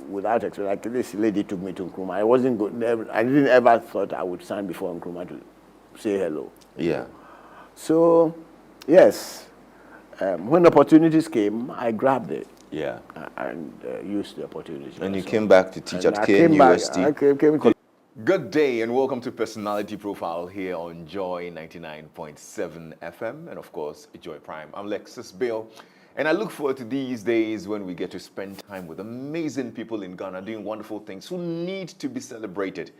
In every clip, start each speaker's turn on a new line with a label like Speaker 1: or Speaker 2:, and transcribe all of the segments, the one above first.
Speaker 1: without experience. Like this lady took me to Nkrumah. I wasn't good. I didn't ever thought I would stand before Nkrumah to say hello.
Speaker 2: Yeah.
Speaker 1: So, yes, when opportunities came, I grabbed it.
Speaker 2: Yeah.
Speaker 1: And used the opportunity.
Speaker 2: And you came back to teach at
Speaker 1: I
Speaker 2: Kane
Speaker 1: came back.
Speaker 2: University.
Speaker 1: I came to
Speaker 2: Good day and welcome to Personality Profile here on Joy 99.7 FM and of course Joy Prime. I'm Lexis Bill and I look forward to these days when we get to spend time with amazing people in Ghana doing wonderful things who need to be celebrated.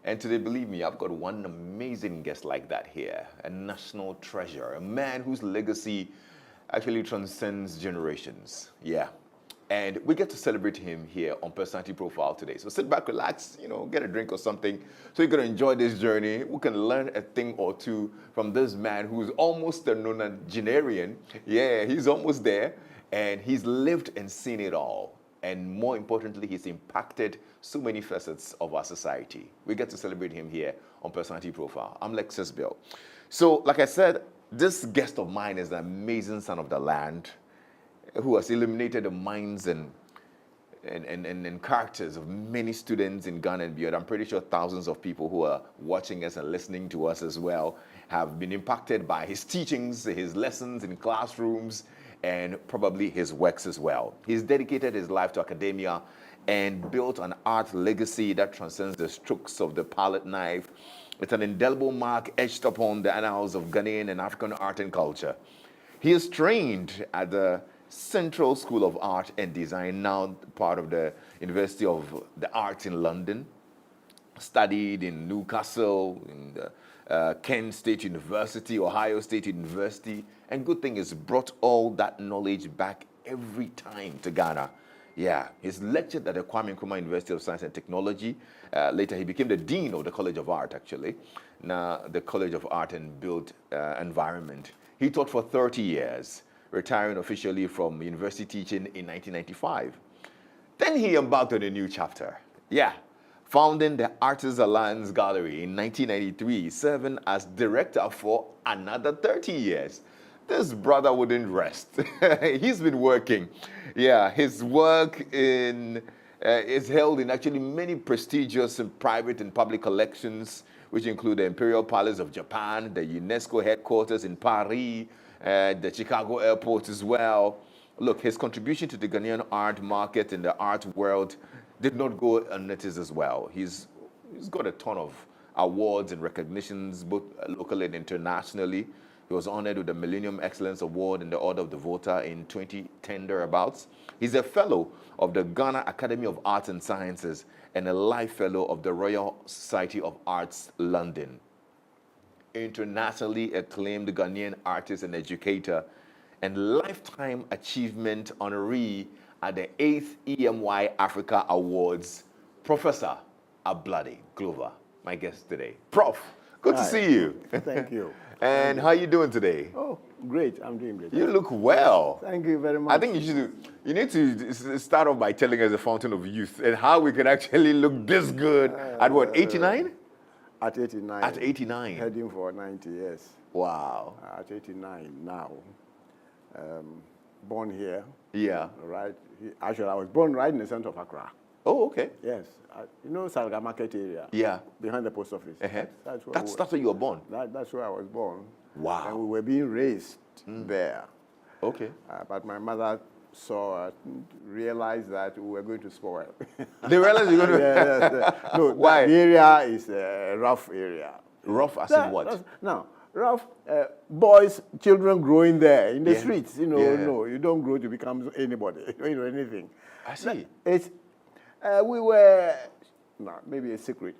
Speaker 2: And today, believe me, I've got one amazing guest like that here, a national treasure, a man whose legacy actually transcends generations. Yeah. And we get to celebrate him here on Personality Profile today. So sit back, relax, get a drink or something. So you're going to enjoy this journey. We can learn a thing or two from this man who's almost a nonagenarian. Yeah, he's almost there. And he's lived and seen it all. And more importantly, he's impacted so many facets of our society. We get to celebrate him here on Personality Profile. I'm Lexis Bill. So, like I said, this guest of mine is an amazing son of the land, who has illuminated the minds and characters of many students in Ghana and beyond. I'm pretty sure thousands of people who are watching us and listening to us as well have been impacted by his teachings, his lessons in classrooms, and probably his works as well. He's dedicated his life to academia and built an art legacy that transcends the strokes of the palette knife. It's an indelible mark etched upon the annals of Ghanaian and African art and culture. He is trained at the Central School of Art and Design, now part of the University of the Arts in London. Studied in Newcastle, in the Kent State University, Ohio State University. And good thing is brought all that knowledge back every time to Ghana. Yeah, he's lectured at the Kwame Nkrumah University of Science and Technology. Later, he became the Dean of the College of Art, actually. Now, the College of Art and Built Environment. He taught for 30 years. Retiring officially from university teaching in 1995. Then he embarked on a new chapter. Yeah, founding the Artists Alliance Gallery in 1993, serving as director for another 30 years. This brother wouldn't rest. He's been working. Yeah, his work is held in actually many prestigious and private and public collections, which include the Imperial Palace of Japan, the UNESCO headquarters in Paris, the Chicago airport as well. Look, his contribution to the Ghanaian art market and the art world did not go unnoticed as well. He's got a ton of awards and recognitions, both locally and internationally. He was honored with the Millennium Excellence Award and the Order of the Voter in 2010 thereabouts. He's a fellow of the Ghana Academy of Arts and Sciences and a life fellow of the Royal Society of Arts, London. Internationally acclaimed Ghanaian artist and educator, and lifetime achievement honoree at the 8th EMY Africa Awards, Professor Ablade Glover, my guest today. Prof, good to see you.
Speaker 1: Thank you.
Speaker 2: And how are you doing today?
Speaker 1: Oh, great. I'm doing great.
Speaker 2: You look well.
Speaker 1: Thank you very much.
Speaker 2: I think you need to start off by telling us the fountain of youth and how we can actually look this good at what, 89?
Speaker 1: At 89.
Speaker 2: At 89.
Speaker 1: Heading for 90 years.
Speaker 2: Wow.
Speaker 1: At 89 now. Born here.
Speaker 2: Yeah.
Speaker 1: Right. Actually, I was born right in the center of Accra.
Speaker 2: Oh, okay.
Speaker 1: Yes. Salga Market area.
Speaker 2: Yeah.
Speaker 1: Behind the post office.
Speaker 2: Uh-huh.
Speaker 1: That's
Speaker 2: where you were born?
Speaker 1: That's where I was born.
Speaker 2: Wow.
Speaker 1: And we were being raised there.
Speaker 2: Okay.
Speaker 1: But my mother realized that we were going to spoil.
Speaker 2: They realized you were going to...
Speaker 1: Yes. No,
Speaker 2: why?
Speaker 1: The area is a rough area.
Speaker 2: Rough as in what?
Speaker 1: No, rough. Boys, children growing there in the
Speaker 2: Yeah.
Speaker 1: streets. No, you don't grow to become anybody. Anything.
Speaker 2: I see.
Speaker 1: We were, maybe a secret.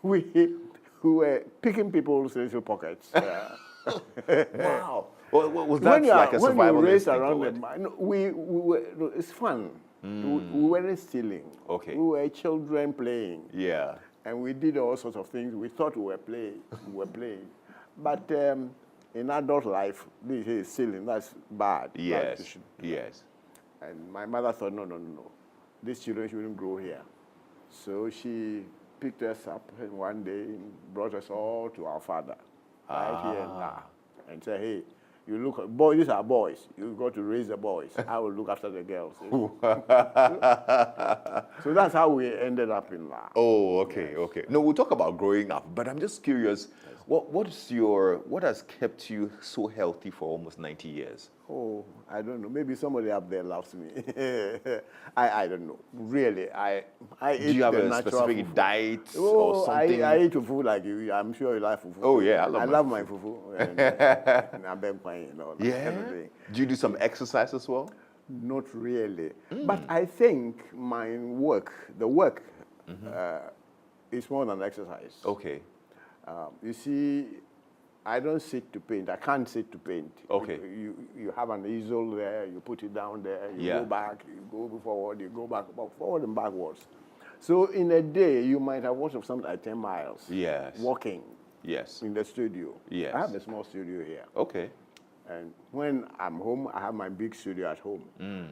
Speaker 1: We were picking people's little pockets.
Speaker 2: Wow. Well, was that like a survival
Speaker 1: when you race
Speaker 2: instinct
Speaker 1: around
Speaker 2: or
Speaker 1: them,
Speaker 2: what?
Speaker 1: we were, it's fun. We weren't stealing.
Speaker 2: Okay.
Speaker 1: We were children playing.
Speaker 2: Yeah.
Speaker 1: And we did all sorts of things. We thought we were playing. But in adult life, this is stealing. That's bad.
Speaker 2: Yes.
Speaker 1: Bad.
Speaker 2: Yes.
Speaker 1: And my mother thought, no. These children shouldn't grow here. So she picked us up one day and brought us all to our father, right here and now, and said, hey, You look at boys. These are boys. You got to raise the boys. I will look after the girls. So that's how we ended up in that.
Speaker 2: Oh, okay, okay. No, we'll talk about growing up, but I'm just curious. What has kept you so healthy for almost 90 years?
Speaker 1: Oh, I don't know. Maybe somebody up there loves me. I don't know. Really, I eat
Speaker 2: Do you have
Speaker 1: the
Speaker 2: a
Speaker 1: natural
Speaker 2: specific
Speaker 1: fufu.
Speaker 2: diet
Speaker 1: Oh,
Speaker 2: or something?
Speaker 1: I eat fufu like you. I'm sure you like fufu.
Speaker 2: Oh, yeah, I love my
Speaker 1: my fufu. And I'm you know, that
Speaker 2: Yeah.
Speaker 1: kind of thing.
Speaker 2: Do you do some exercise as well?
Speaker 1: Not really. But I think the work, is more than exercise.
Speaker 2: Okay.
Speaker 1: You see, I don't sit to paint. I can't sit to paint.
Speaker 2: Okay.
Speaker 1: You have an easel there, you put it down there, you go back, you go forward, you go back, forward and backwards. So in a day, you might have walked something like 10 miles.
Speaker 2: Yes.
Speaker 1: Walking.
Speaker 2: Yes.
Speaker 1: In the studio.
Speaker 2: Yes.
Speaker 1: I have a small studio here.
Speaker 2: Okay.
Speaker 1: And when I'm home, I have my big studio at home.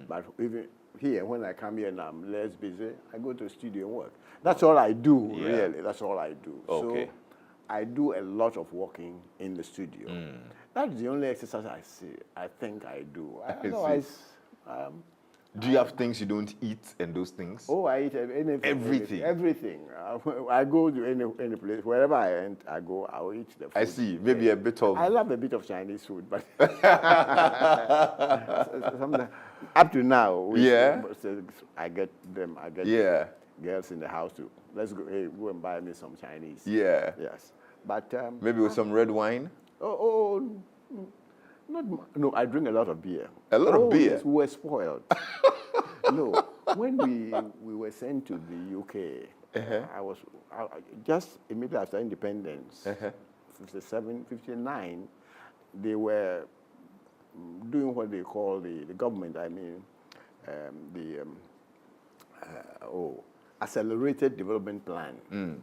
Speaker 1: But even here, when I come here and I'm less busy, I go to the studio and work. That's all I do, really. That's all I do.
Speaker 2: Okay.
Speaker 1: So I do a lot of walking in the studio. That's the only exercise I think I do. Otherwise,
Speaker 2: do you have things you don't eat and those things?
Speaker 1: oh, I eat anything.
Speaker 2: Everything?
Speaker 1: Everything. I go to any place. Wherever I go, I'll eat the food.
Speaker 2: I see. Maybe a bit of...
Speaker 1: I love a bit of Chinese food, but sometimes, up to now, I get girls in the house to, let's go, hey, go and buy me some Chinese.
Speaker 2: Yeah.
Speaker 1: Yes. But
Speaker 2: Maybe with some red wine?
Speaker 1: No, I drink a lot of beer.
Speaker 2: A lot of beer?
Speaker 1: Yes, we were spoiled. No, when we were sent to the UK, I just immediately after independence, 57, 59, they were doing what they call the government, I mean, accelerated development plan.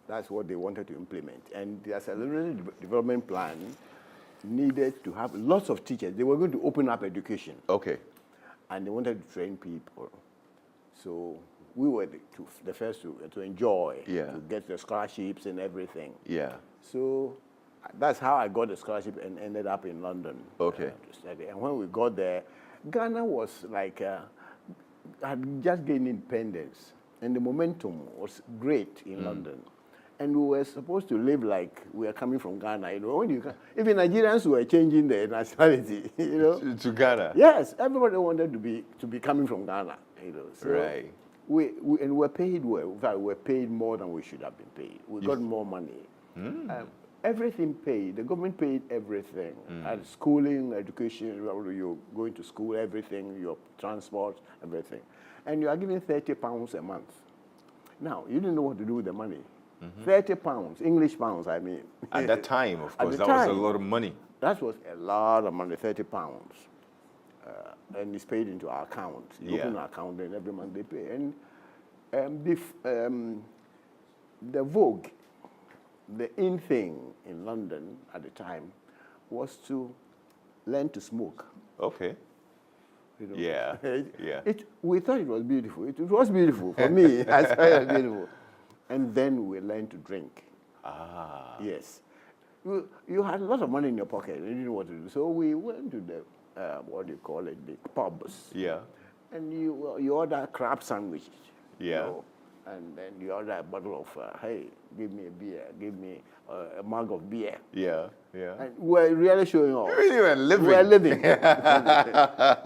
Speaker 1: That's what they wanted to implement. And the accelerated development plan needed to have lots of teachers. They were going to open up education.
Speaker 2: Okay.
Speaker 1: And they wanted to train people. So we were the first to enjoy, to get the scholarships and everything.
Speaker 2: Yeah.
Speaker 1: So that's how I got the scholarship and ended up in London.
Speaker 2: Okay.
Speaker 1: To study. And when we got there, Ghana was like, had just gained independence. And the momentum was great in London. And we were supposed to live like we are coming from Ghana. You know, even Nigerians were changing their nationality. You know,
Speaker 2: to Ghana.
Speaker 1: Yes, everybody wanted to be coming from Ghana. You know, so
Speaker 2: right.
Speaker 1: We were paid well. In fact, we were paid more than we should have been paid. We got more money. Everything paid. The government paid everything. And schooling, education, you're going to school, everything, your transport, everything. And you are given £30 a month. Now, you didn't know what to do with the money. £30, English pounds, I mean.
Speaker 2: At that time, of course, that was a lot of money.
Speaker 1: That was a lot of money, £30. And it's paid into our account. You open an account, and every month they pay. And the vogue, the in thing in London at the time, was to learn to smoke.
Speaker 2: Okay.
Speaker 1: You know?
Speaker 2: Yeah. Yeah.
Speaker 1: We thought it was beautiful. It was beautiful for me. I saw it was beautiful. And then we learned to drink.
Speaker 2: Ah.
Speaker 1: Yes. You had a lot of money in your pocket. You didn't know what to do. So we went to the, what do you call it, the pubs.
Speaker 2: Yeah.
Speaker 1: And you order crab sandwich.
Speaker 2: Yeah.
Speaker 1: You know, and then you order a bottle of, hey, give me a beer, give me a mug of beer.
Speaker 2: Yeah, yeah.
Speaker 1: And we're really showing off.
Speaker 2: You were living.
Speaker 1: We're living.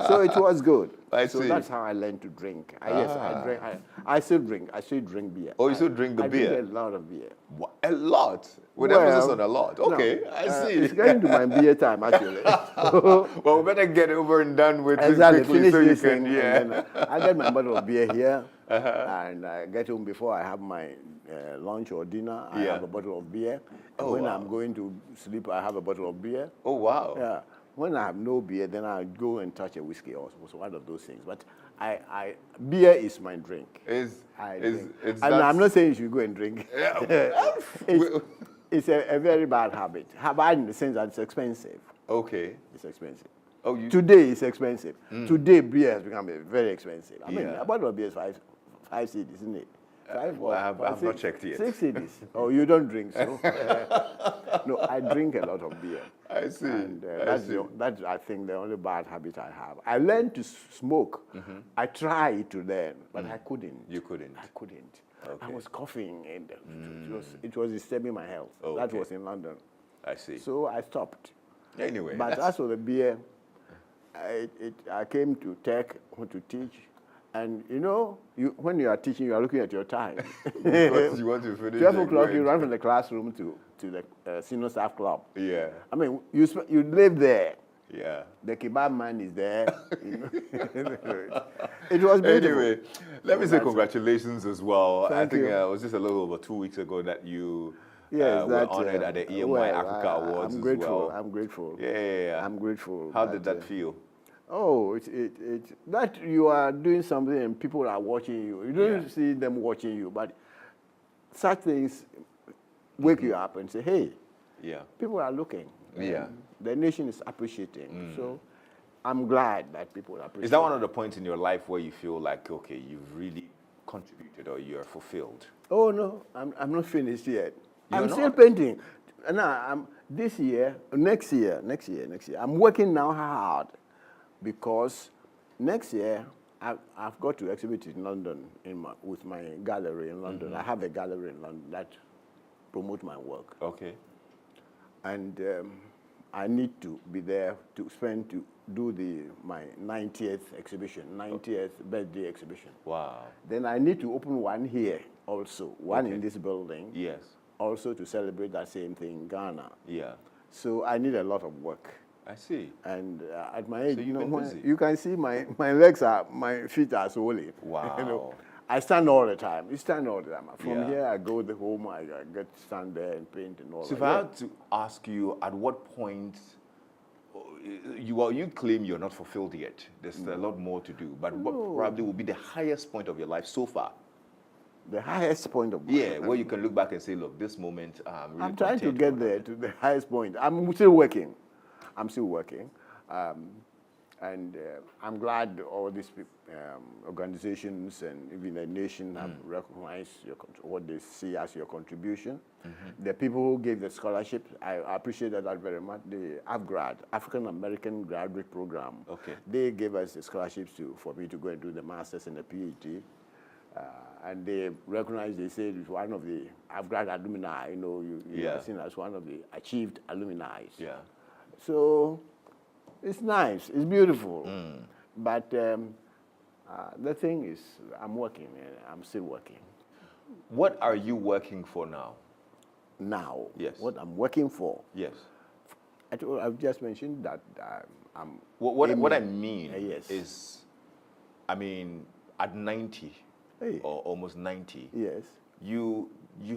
Speaker 1: So it was good.
Speaker 2: I
Speaker 1: so
Speaker 2: see.
Speaker 1: that's how I learned to drink. Yes, I drink. I still drink. I still drink beer.
Speaker 2: Oh, you still drink the beer?
Speaker 1: I drink a lot of beer.
Speaker 2: What? A lot? With
Speaker 1: Well,
Speaker 2: emphasis on a lot. Okay,
Speaker 1: no,
Speaker 2: I see.
Speaker 1: It's getting to my beer time, actually.
Speaker 2: Well, we better get over and done with
Speaker 1: Exactly.
Speaker 2: it quickly
Speaker 1: Finish
Speaker 2: so you
Speaker 1: this
Speaker 2: can,
Speaker 1: thing, and then I get my bottle of beer here, and I get home before I have my lunch or dinner. I have a bottle of beer. And when I'm going to sleep, I have a bottle of beer.
Speaker 2: Oh, wow.
Speaker 1: Yeah. When I have no beer, then I go and touch a whiskey or one of those things. But beer is my drink. I drink. And I'm not saying you should go and drink. It's a very bad habit. Bad in the sense that it's expensive.
Speaker 2: Okay.
Speaker 1: It's expensive.
Speaker 2: Oh,
Speaker 1: Today it's expensive. Today beer has become very expensive. I mean, a bottle of beer is five cedis, isn't it?
Speaker 2: Well, I have not checked yet.
Speaker 1: 6 CDs. Oh, you don't drink, so? No, I drink a lot of beer.
Speaker 2: I see.
Speaker 1: And
Speaker 2: I
Speaker 1: that's, I think, the only bad habit I have. I learned to smoke. I tried to learn, but I couldn't.
Speaker 2: You couldn't?
Speaker 1: I couldn't.
Speaker 2: Okay.
Speaker 1: I was coughing, and it was disturbing my health.
Speaker 2: Oh,
Speaker 1: that
Speaker 2: okay.
Speaker 1: was in London.
Speaker 2: I see.
Speaker 1: So I stopped.
Speaker 2: Anyway.
Speaker 1: But as for the beer, I came to Tech, want to teach. And you know, when you are teaching, you are looking at your time.
Speaker 2: Because you want to finish
Speaker 1: 12
Speaker 2: the
Speaker 1: o'clock,
Speaker 2: grade.
Speaker 1: you run from the classroom to the senior staff club.
Speaker 2: Yeah.
Speaker 1: I mean, you live there.
Speaker 2: Yeah.
Speaker 1: The kebab man is there. You know. It was beautiful.
Speaker 2: Anyway, let me say congratulations as well.
Speaker 1: Thank
Speaker 2: I think
Speaker 1: you.
Speaker 2: it was just a little over 2 weeks ago that you
Speaker 1: Yes,
Speaker 2: were honored at the EMY Africa Awards
Speaker 1: I'm grateful.
Speaker 2: as well.
Speaker 1: I'm grateful.
Speaker 2: Yeah.
Speaker 1: I'm grateful.
Speaker 2: How did that feel?
Speaker 1: Oh, that you are doing something and people are watching you. You don't see them watching you, but such things wake you up and say, hey, people are looking.
Speaker 2: Yeah.
Speaker 1: The nation is appreciating. So I'm glad that people appreciate.
Speaker 2: Is that one of the points in your life where you feel like, okay, you've really contributed or you're fulfilled?
Speaker 1: Oh, no, I'm not finished yet.
Speaker 2: You're
Speaker 1: I'm
Speaker 2: not?
Speaker 1: still painting. No, this year, next year, I'm working now hard because next year I've got to exhibit in London with my gallery in London. I have a gallery in London that promotes my work.
Speaker 2: Okay.
Speaker 1: And I need to be there to do my 90th exhibition, 90th birthday exhibition.
Speaker 2: Wow.
Speaker 1: Then I need to open one here also, one in this building.
Speaker 2: Yes.
Speaker 1: Also to celebrate that same thing in Ghana.
Speaker 2: Yeah.
Speaker 1: So I need a lot of work.
Speaker 2: I see.
Speaker 1: And at my age,
Speaker 2: So you've been busy.
Speaker 1: you can see my feet are swollen.
Speaker 2: Wow.
Speaker 1: You know, I stand all the time. You stand all the time. From
Speaker 2: Yeah.
Speaker 1: here, I go home, I get to stand there and paint and all
Speaker 2: So
Speaker 1: that.
Speaker 2: if I had to ask you, at what point you claim you're not fulfilled yet? There's a lot more to do. But what probably will be the highest point of your life so far?
Speaker 1: The highest point of my
Speaker 2: Yeah,
Speaker 1: life.
Speaker 2: where you can look back and say, look, this moment, really
Speaker 1: I'm trying to
Speaker 2: content
Speaker 1: get
Speaker 2: with
Speaker 1: there
Speaker 2: it.
Speaker 1: to the highest point. I'm still working. I'm glad all these organizations and even the nation have recognized what they see as your contribution. The people who gave the scholarship, I appreciate that very much. The AFGRAD, African American Graduate Program, they gave us the scholarships for me to go and do the master's and the PhD. And they recognized, they said it's one of the AFGRAD alumni, you are seen as one of the achieved alumni.
Speaker 2: Yeah.
Speaker 1: So it's nice, it's beautiful. But the thing is, I'm working, I'm still working.
Speaker 2: What are you working for now?
Speaker 1: Now,
Speaker 2: Yes.
Speaker 1: what I'm working for,
Speaker 2: Yes.
Speaker 1: I've just mentioned that I'm
Speaker 2: What I mean
Speaker 1: yes.
Speaker 2: is, I mean, at 90 or almost 90,
Speaker 1: yes,
Speaker 2: you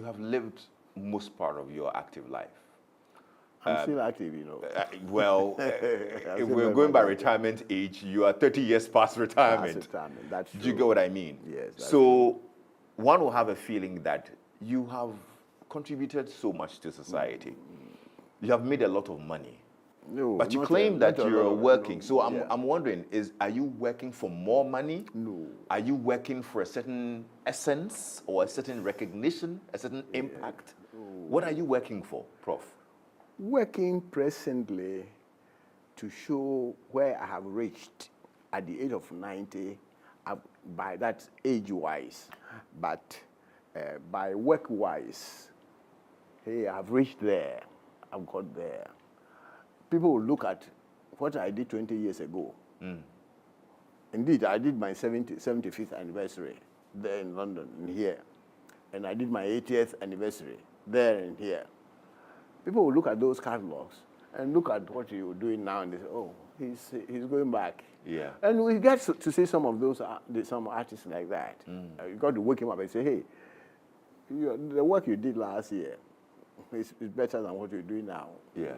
Speaker 2: have lived most part of your active life.
Speaker 1: I'm still active,
Speaker 2: Well, if we're going by retirement age, you are 30 years past retirement.
Speaker 1: That's true.
Speaker 2: Do you get what I mean?
Speaker 1: Yes. That's
Speaker 2: So one will have a feeling that you have contributed so much to society. You have made a lot of money.
Speaker 1: No,
Speaker 2: But you
Speaker 1: not
Speaker 2: claim that
Speaker 1: not a
Speaker 2: you're
Speaker 1: lot of-
Speaker 2: working.
Speaker 1: no,
Speaker 2: So
Speaker 1: yeah.
Speaker 2: I'm wondering, are you working for more money?
Speaker 1: No.
Speaker 2: Are you working for a certain essence or a certain recognition, a certain impact? What are you working for, Prof?
Speaker 1: Working presently to show where I have reached at the age of 90, by that age-wise, but by work-wise, hey, I've reached there, I've got there. People will look at what I did 20 years ago. Indeed, I did my 75th anniversary there in London, in here. And I did my 80th anniversary there and here. People will look at those catalogs and look at what you're doing now and they say, oh, he's going back.
Speaker 2: Yeah.
Speaker 1: And we get to see some of those, some artists like that. You got to wake him up and say, hey, the work you did last year is better than what you're doing now.
Speaker 2: Yeah.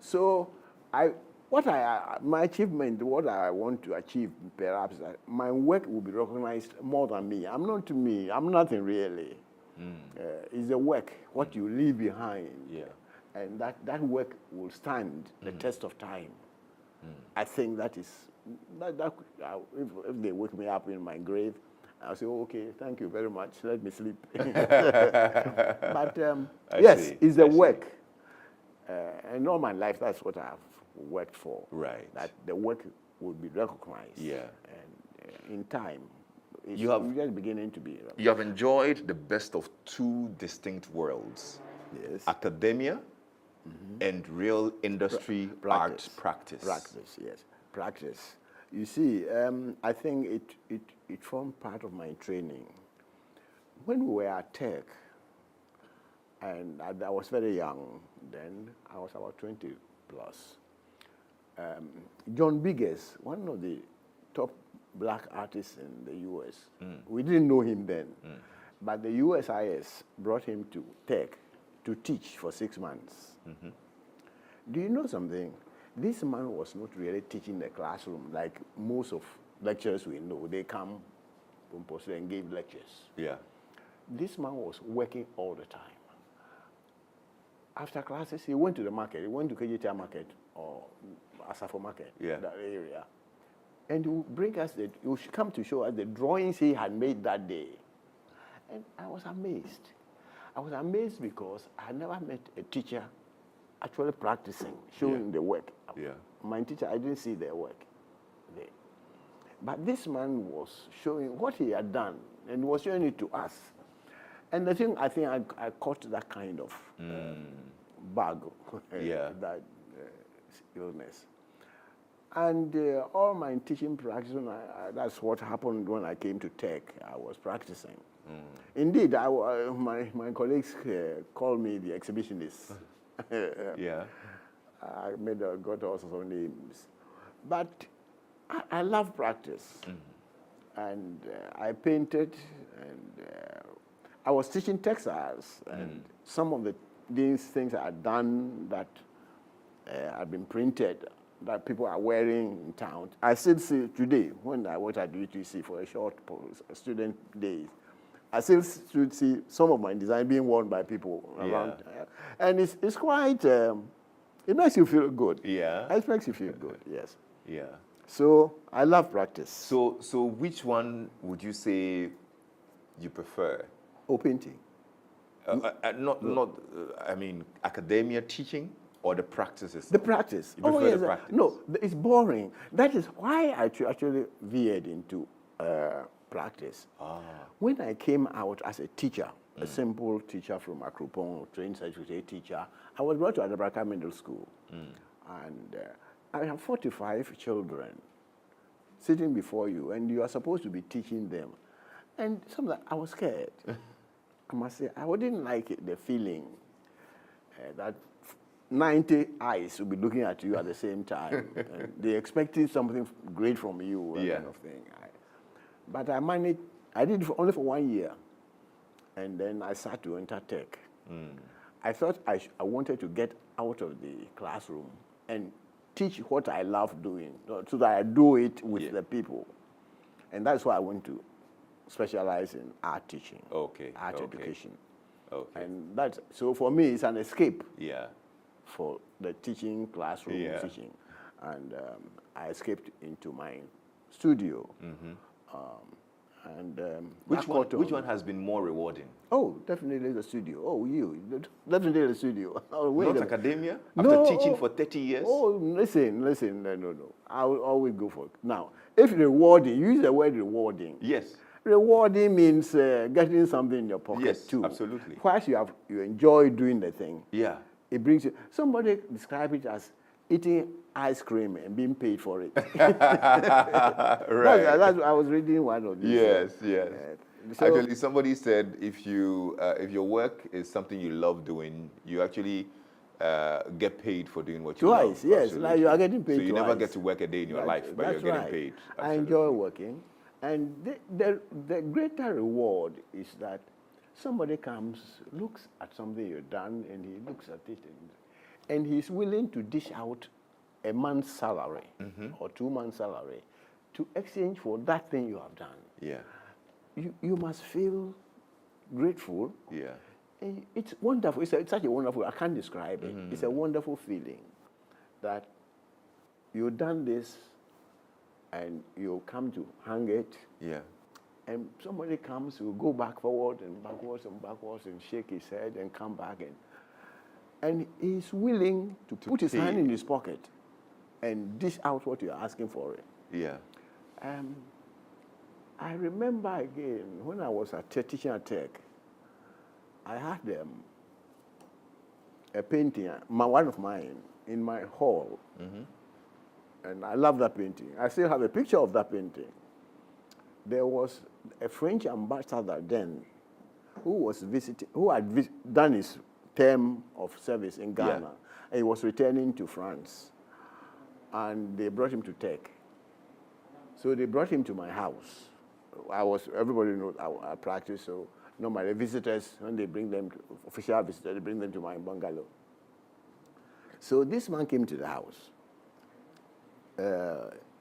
Speaker 1: So my achievement, what I want to achieve, perhaps, my work will be recognized more than me. I'm not me. I'm nothing really. It's the work, what you leave behind.
Speaker 2: Yeah.
Speaker 1: And that work will stand the test of time. I think that is, if they wake me up in my grave, I'll say, oh, okay, thank you very much. Let me sleep. But yes,
Speaker 2: see.
Speaker 1: it's the work. And all my life, that's what I've worked for.
Speaker 2: Right.
Speaker 1: That the work will be recognized.
Speaker 2: Yeah.
Speaker 1: And in time, it's
Speaker 2: You
Speaker 1: just beginning to be.
Speaker 2: You have enjoyed the best of two distinct worlds.
Speaker 1: Yes.
Speaker 2: Academia and real industry art practice.
Speaker 1: Practice, yes. Practice. You see, I think it formed part of my training. When we were at Tech, and I was very young then, I was about 20 plus. John Biggers, one of the top black artists in the US, we didn't know him then, but the USIS brought him to Tech to teach for 6 months. Do you know something? This man was not really teaching the classroom like most of lecturers we know. They come from Post and gave lectures.
Speaker 2: Yeah.
Speaker 1: This man was working all the time. After classes, he went to the market. He went to KJT market or Asafo market, that area. And he would bring us, he would come to show us the drawings he had made that day. And I was amazed. I was amazed because I had never met a teacher actually practicing, showing the work.
Speaker 2: Yeah.
Speaker 1: My teacher, I didn't see their work there. But this man was showing what he had done and was showing it to us. And I think I caught that kind of bug, that illness. And all my teaching practice, that's what happened when I came to Tech. I was practicing. Indeed, my colleagues called me the exhibitionist.
Speaker 2: Yeah.
Speaker 1: I got also some names. But I love practice. And I painted, and I was teaching textiles, and some of these things I had done that had been printed that people are wearing in town. I still see today, when I worked at UTC for a short student days, I still see some of my design being worn by people around. And it's quite, it makes you feel good.
Speaker 2: Yeah.
Speaker 1: It makes you feel good, yes.
Speaker 2: Yeah.
Speaker 1: So I love practice.
Speaker 2: So which one would you say you prefer?
Speaker 1: Oh, painting.
Speaker 2: I mean, academia teaching or the practices?
Speaker 1: The practice.
Speaker 2: You prefer the practice?
Speaker 1: No, it's boring. That is why I actually veered into practice. When I came out as a teacher, a simple teacher from Akropong, trained certificate teacher, I was brought to Adabraka Middle School. And I have 45 children sitting before you, and you are supposed to be teaching them. And sometimes I was scared. I must say, I didn't like it, the feeling that 90 eyes will be looking at you at the same time. And they expecting something great from you, that kind of thing. But I managed, I did it only for 1 year. And then I started to enter Tech. I thought I wanted to get out of the classroom and teach what I love doing, so that I do it with the people. And that's why I went to specialize in art teaching, art education. And that's, so for me, it's an escape for the teaching, classroom teaching. And I escaped into my studio.
Speaker 2: Which one has been more rewarding?
Speaker 1: Oh, definitely the studio. Oh, definitely the studio.
Speaker 2: Not academia? After teaching for 30 years?
Speaker 1: Oh, listen, no. I will always go for it. Now, if rewarding, use the word rewarding.
Speaker 2: Yes.
Speaker 1: Rewarding means getting something in your pocket too.
Speaker 2: Absolutely.
Speaker 1: Whilst you enjoy doing the thing.
Speaker 2: Yeah.
Speaker 1: It brings you. Somebody described it as eating ice cream and being paid for it.
Speaker 2: Right.
Speaker 1: I was reading one of these.
Speaker 2: Yes. So, actually, somebody said if your work is something you love doing, you actually get paid for doing what you love.
Speaker 1: Twice, yes. Like you are getting paid.
Speaker 2: So you never get to work a day in your life, but you're getting paid. Absolutely.
Speaker 1: I enjoy working. And the greater reward is that somebody comes, looks at something you've done, and he looks at it, and he's willing to dish out a month's salary or 2 months' salary to exchange for that thing you have done.
Speaker 2: Yeah.
Speaker 1: You must feel grateful.
Speaker 2: Yeah.
Speaker 1: And it's wonderful. It's such a wonderful, I can't describe it. It's a wonderful feeling that you've done this and you come to hang it.
Speaker 2: Yeah.
Speaker 1: And somebody comes, will go back forward and backwards and shake his head and come back. And he's willing to put his hand in his pocket and dish out what you're asking for it.
Speaker 2: Yeah.
Speaker 1: I remember again, when I was teaching at Tech, I had a painting, one of mine, in my hall. And I love that painting. I still have a picture of that painting. There was a French ambassador then who had done his term of service in Ghana.
Speaker 2: Yeah.
Speaker 1: And he was returning to France. And they brought him to Tech. So they brought him to my house. Everybody knows I practice, so normally visitors, when they bring them, official visitors, they bring them to my bungalow. So this man came to the house.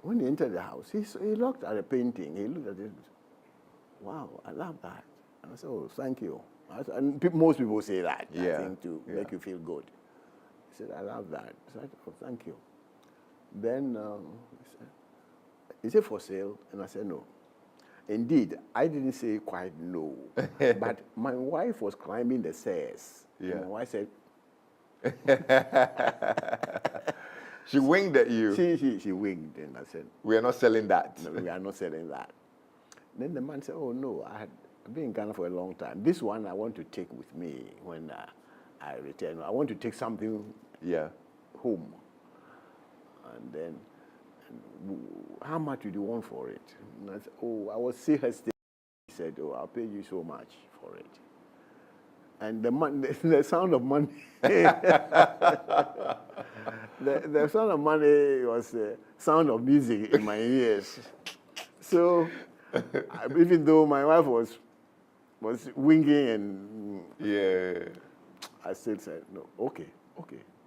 Speaker 1: When he entered the house, he looked at the painting. He looked at it. Wow, I love that. And I said, oh, thank you. And most people say that, I think, to make you feel good. He said, I love that. I said, oh, thank you. Then he said, is it for sale? And I said, no. Indeed, I didn't say quite no. But my wife was climbing the stairs.
Speaker 2: Yeah.
Speaker 1: And my wife said,
Speaker 2: She winked at you.
Speaker 1: She winked, and I said,
Speaker 2: We are not selling that.
Speaker 1: no, we are not selling that. Then the man said, oh, no, I've been in Ghana for a long time. This one I want to take with me when I return. I want to take something home. And then, how much do you want for it? And I said, oh, I was still hesitating. He said, oh, I'll pay you so much for it. And the sound of money, the sound of money was the sound of music in my ears. So, even though my wife was winking and I still said, no, okay,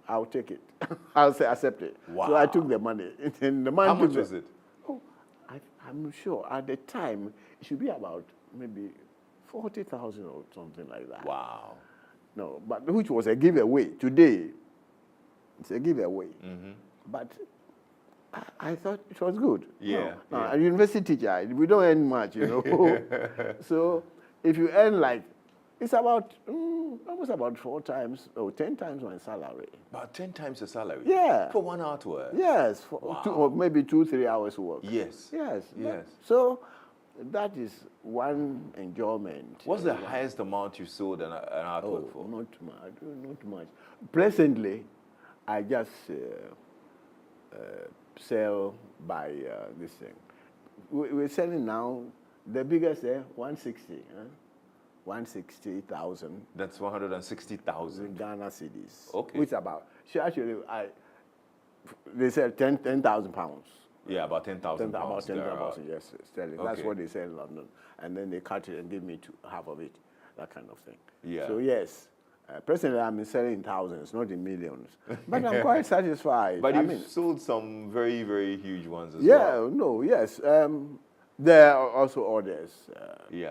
Speaker 1: I'll take it. I'll say accept it.
Speaker 2: Wow.
Speaker 1: So I took the money. And the man
Speaker 2: How
Speaker 1: took
Speaker 2: much was it?
Speaker 1: Oh, I'm sure at the time it should be about maybe 40,000 or something like that.
Speaker 2: Wow.
Speaker 1: No, but which was a giveaway. Today, it's a giveaway. But I thought it was good.
Speaker 2: Yeah.
Speaker 1: A university teacher, we don't earn much, you know. So if you earn it's about almost about 4 times or 10 times my salary.
Speaker 2: About 10 times the salary?
Speaker 1: Yeah.
Speaker 2: For 1 hour to work?
Speaker 1: Yes, for 2 or maybe 2-3 hours work.
Speaker 2: Yes.
Speaker 1: Yes.
Speaker 2: Yes.
Speaker 1: So that is one enjoyment.
Speaker 2: What's the highest amount you sold an artwork for?
Speaker 1: Not much. Presently, I just sell by this thing. We're selling now, the biggest 160. 160,000.
Speaker 2: That's 160,000
Speaker 1: Ghana cedis.
Speaker 2: Okay.
Speaker 1: Which about, actually, they said 10,000 pounds.
Speaker 2: Yeah, about 10,000 pounds.
Speaker 1: About 10,000, yes, sterling.
Speaker 2: Okay.
Speaker 1: That's what they say in London. And then they cut it and give me half of it, that kind of thing.
Speaker 2: Yeah.
Speaker 1: So yes, presently I'm selling in thousands, not in millions. But I'm quite satisfied.
Speaker 2: But you've sold some very, very huge ones as well.
Speaker 1: Yes. There are also orders.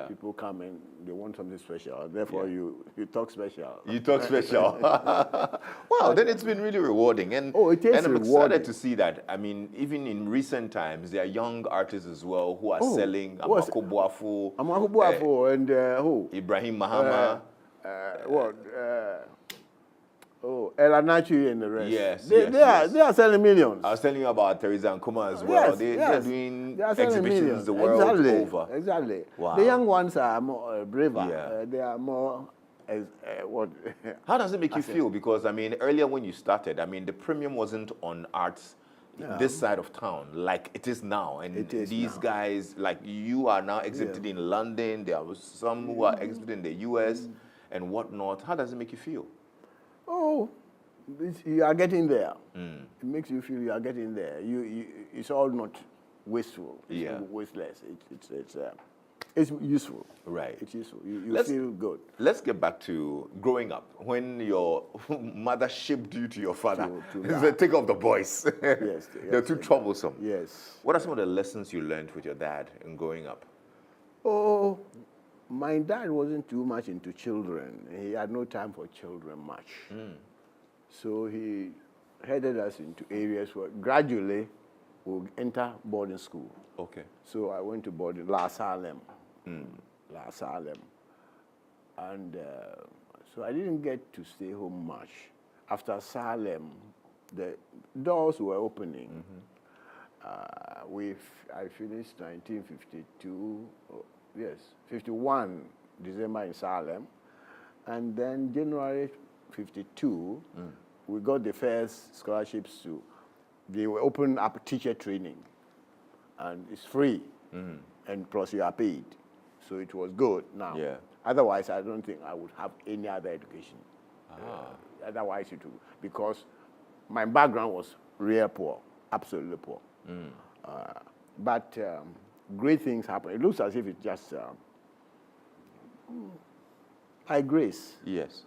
Speaker 1: People come and they want something special. Therefore, you talk special.
Speaker 2: You talk special. Wow, then it's been really rewarding. And,
Speaker 1: it is
Speaker 2: and I'm
Speaker 1: rewarding.
Speaker 2: excited to see that. I mean, even in recent times, there are young artists as well who are selling. Amako Boafo.
Speaker 1: And who?
Speaker 2: Ibrahim Mahama.
Speaker 1: Elanachi and the rest.
Speaker 2: Yes,
Speaker 1: they are selling millions.
Speaker 2: I was telling you about Teresa Nkrumah as well. They're doing exhibitions the world over.
Speaker 1: Exactly.
Speaker 2: Wow.
Speaker 1: The young ones are more braver. They are more what?
Speaker 2: How does it make you feel? Because I mean, earlier when you started, I mean, the premium wasn't on arts this side of town like it is now. And these guys, like you are now exhibited in London. There are some who are exhibited in the US and whatnot. How does it make you feel?
Speaker 1: Oh, you are getting there. It makes you feel you are getting there. It's all not wasteful. It's wasteless. It's useful.
Speaker 2: Right.
Speaker 1: It's useful. You feel good.
Speaker 2: Let's get back to growing up. When your mother shipped you to your father, take off the boys.
Speaker 1: Yes.
Speaker 2: They're too troublesome.
Speaker 1: Yes.
Speaker 2: What are some of the lessons you learned with your dad in growing up?
Speaker 1: Oh, my dad wasn't too much into children. He had no time for children much. So he headed us into areas where gradually we'll enter boarding school.
Speaker 2: Okay.
Speaker 1: So I went to boarding, La Salem, La Salem. And so I didn't get to stay home much. After Salem, the doors were opening. I finished 1952, yes, 51 December in Salem. And then January 52, we got the first scholarships to, they were open up teacher training. And it's free, and plus you are paid. So it was good now.
Speaker 2: Yeah.
Speaker 1: Otherwise, I don't think I would have any other education. Otherwise, it would, because my background was real poor, absolutely poor. But great things happen. It looks as if it's just by grace.
Speaker 2: Yes.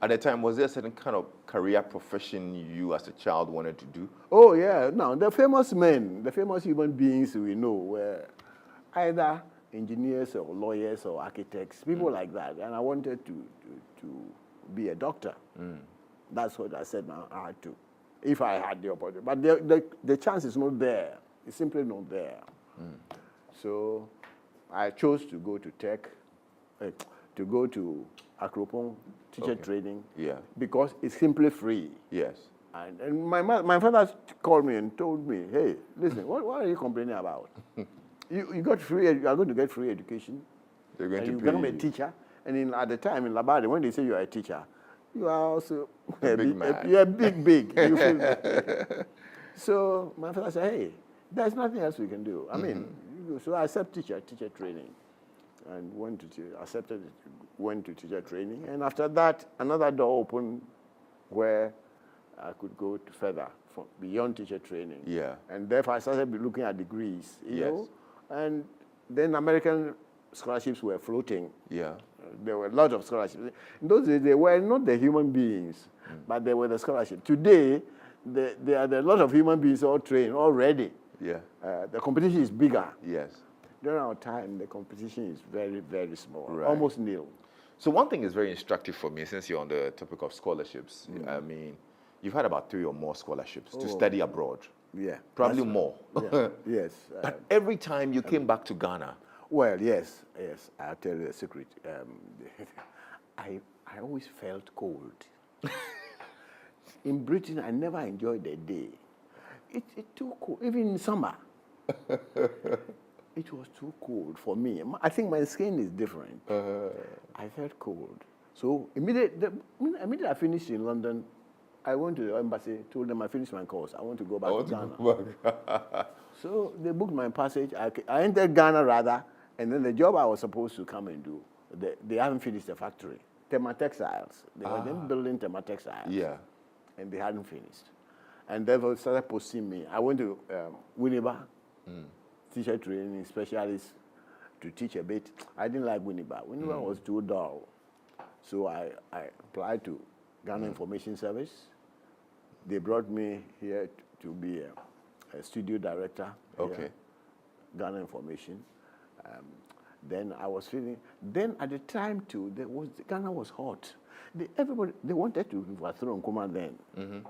Speaker 2: At the time, was there a certain kind of career profession you as a child wanted to do?
Speaker 1: Oh, yeah. Now, the famous men, the famous human beings we know were either engineers or lawyers or architects, people like that. And I wanted to be a doctor. That's what I said now I had to, if I had the opportunity. But the chance is not there. It's simply not there. So I chose to go to tech, to go to Acclaimed teacher training, because it's simply free.
Speaker 2: Yes.
Speaker 1: And my father called me and told me, hey, listen, what are you complaining about? you are going to get free education.
Speaker 2: They're going
Speaker 1: and
Speaker 2: to
Speaker 1: you
Speaker 2: pay
Speaker 1: become a
Speaker 2: you.
Speaker 1: teacher. And at the time in Labade, when they say you are a teacher, you are also
Speaker 2: a big man.
Speaker 1: You're big. You feel so my father said, hey, there's nothing else we can do. I mean, so I accepted teacher training. And went to teacher training. And after that, another door opened where I could go to further, beyond teacher training.
Speaker 2: Yeah.
Speaker 1: And therefore, I started looking at degrees, you
Speaker 2: Yes.
Speaker 1: know. And then American scholarships were floating.
Speaker 2: Yeah.
Speaker 1: There were a lot of scholarships. In those days, they were not the human beings, but they were the scholarship. Today, there are a lot of human beings all trained, already.
Speaker 2: Yeah.
Speaker 1: The competition is bigger.
Speaker 2: Yes.
Speaker 1: During our time, the competition is very, very small,
Speaker 2: Right.
Speaker 1: almost nil.
Speaker 2: So one thing is very instructive for me, since you're on the topic of scholarships. I mean, you've had about 3 or more scholarships to study abroad.
Speaker 1: Yeah.
Speaker 2: Probably more.
Speaker 1: Yeah. Yes.
Speaker 2: But every time you came back to Ghana.
Speaker 1: Well, yes. I'll tell you a secret. I always felt cold. In Britain, I never enjoyed the day. It's too cold, even in summer. It was too cold for me. I think my skin is different. I felt cold. So immediately I finished in London, I went to the embassy, told them I finished my course. I want to go back to Ghana. So they booked my passage. I entered Ghana rather, and then the job I was supposed to come and do, they haven't finished the factory. Tema Textiles. They were then building Tema Textiles.
Speaker 2: Yeah.
Speaker 1: And they hadn't finished. And therefore started posting me. I went to Winneba. Teacher training specialist to teach a bit. I didn't like Winneba. Winneba was too dull. So I applied to Ghana Information Service. They brought me here to be a studio director.
Speaker 2: Okay.
Speaker 1: Here, Ghana Information. Then I was feeling, then at the time too, Ghana was hot. They wanted to overthrow Nkrumah then.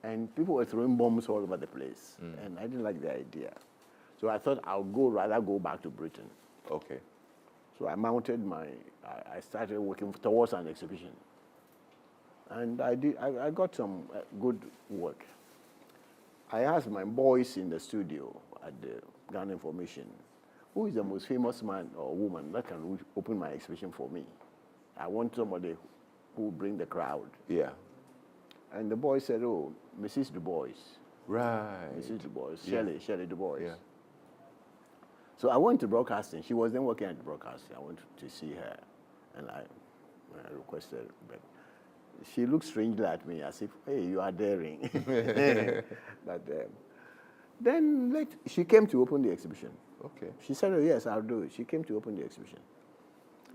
Speaker 1: And people were throwing bombs all over the place. And I didn't like the idea. So I thought I'll rather go back to Britain.
Speaker 2: Okay.
Speaker 1: So I mounted I started working towards an exhibition. And I got some good work. I asked my boys in the studio at the Ghana Information, who is the most famous man or woman that can open my exhibition for me? I want somebody who will bring the crowd.
Speaker 2: Yeah.
Speaker 1: And the boy said, oh, Mrs. Du Bois.
Speaker 2: Right.
Speaker 1: Mrs. Du Bois,
Speaker 2: Yeah.
Speaker 1: Shirley Du Bois.
Speaker 2: Yeah.
Speaker 1: So I went to broadcasting. She was then working at the broadcasting. I went to see her, and I requested. But she looked strangely at me, as if, hey, you are daring. But then she came to open the exhibition.
Speaker 2: Okay.
Speaker 1: She said, oh, yes, I'll do it. She came to open the exhibition.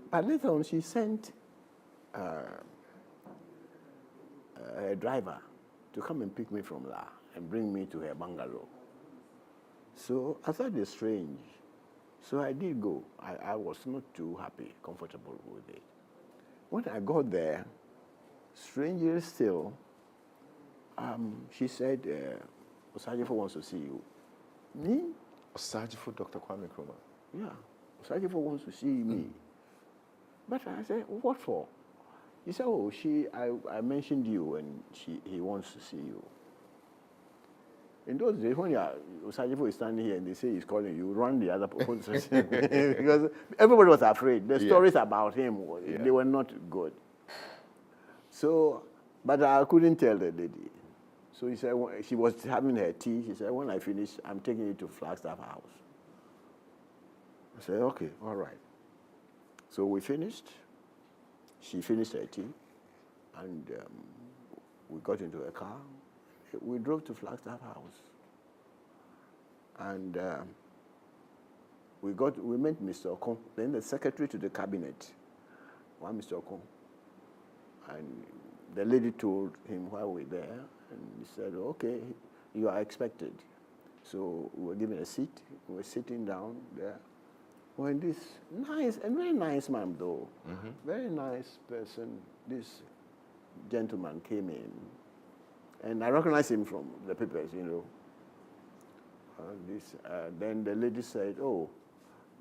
Speaker 1: But later on, she sent a driver to come and pick me from La and bring me to her bungalow. So I thought it's strange. So I did go. I was not too happy, comfortable with it. When I got there, strangely still, she said, Osajifo wants to see you. Me?
Speaker 2: Osajifo, Dr. Kwame Nkrumah.
Speaker 1: Yeah. Osajifo wants to see me. But I said, what for? He said, oh, I mentioned you and he wants to see you. In those days, when Osajifo is standing here and they say he's calling you, run the other person. Because everybody was afraid. The stories about him, they were not good. So, but I couldn't tell the lady. So he said, she was having her tea. She said, when I finish, I'm taking you to Flagstaff House. I said, okay, all right. So we finished. She finished her tea, and we got into a car. We drove to Flagstaff House, and we met Mr. Okon, then the secretary to the cabinet, one Mr. Okon, and the lady told him while we were there, and he said, okay, you are expected. So we were given a seat. We were sitting down there. When this nice and very nice man, though, very nice person, this gentleman came in, and I recognized him from the papers, you know. Then the lady said, "Oh,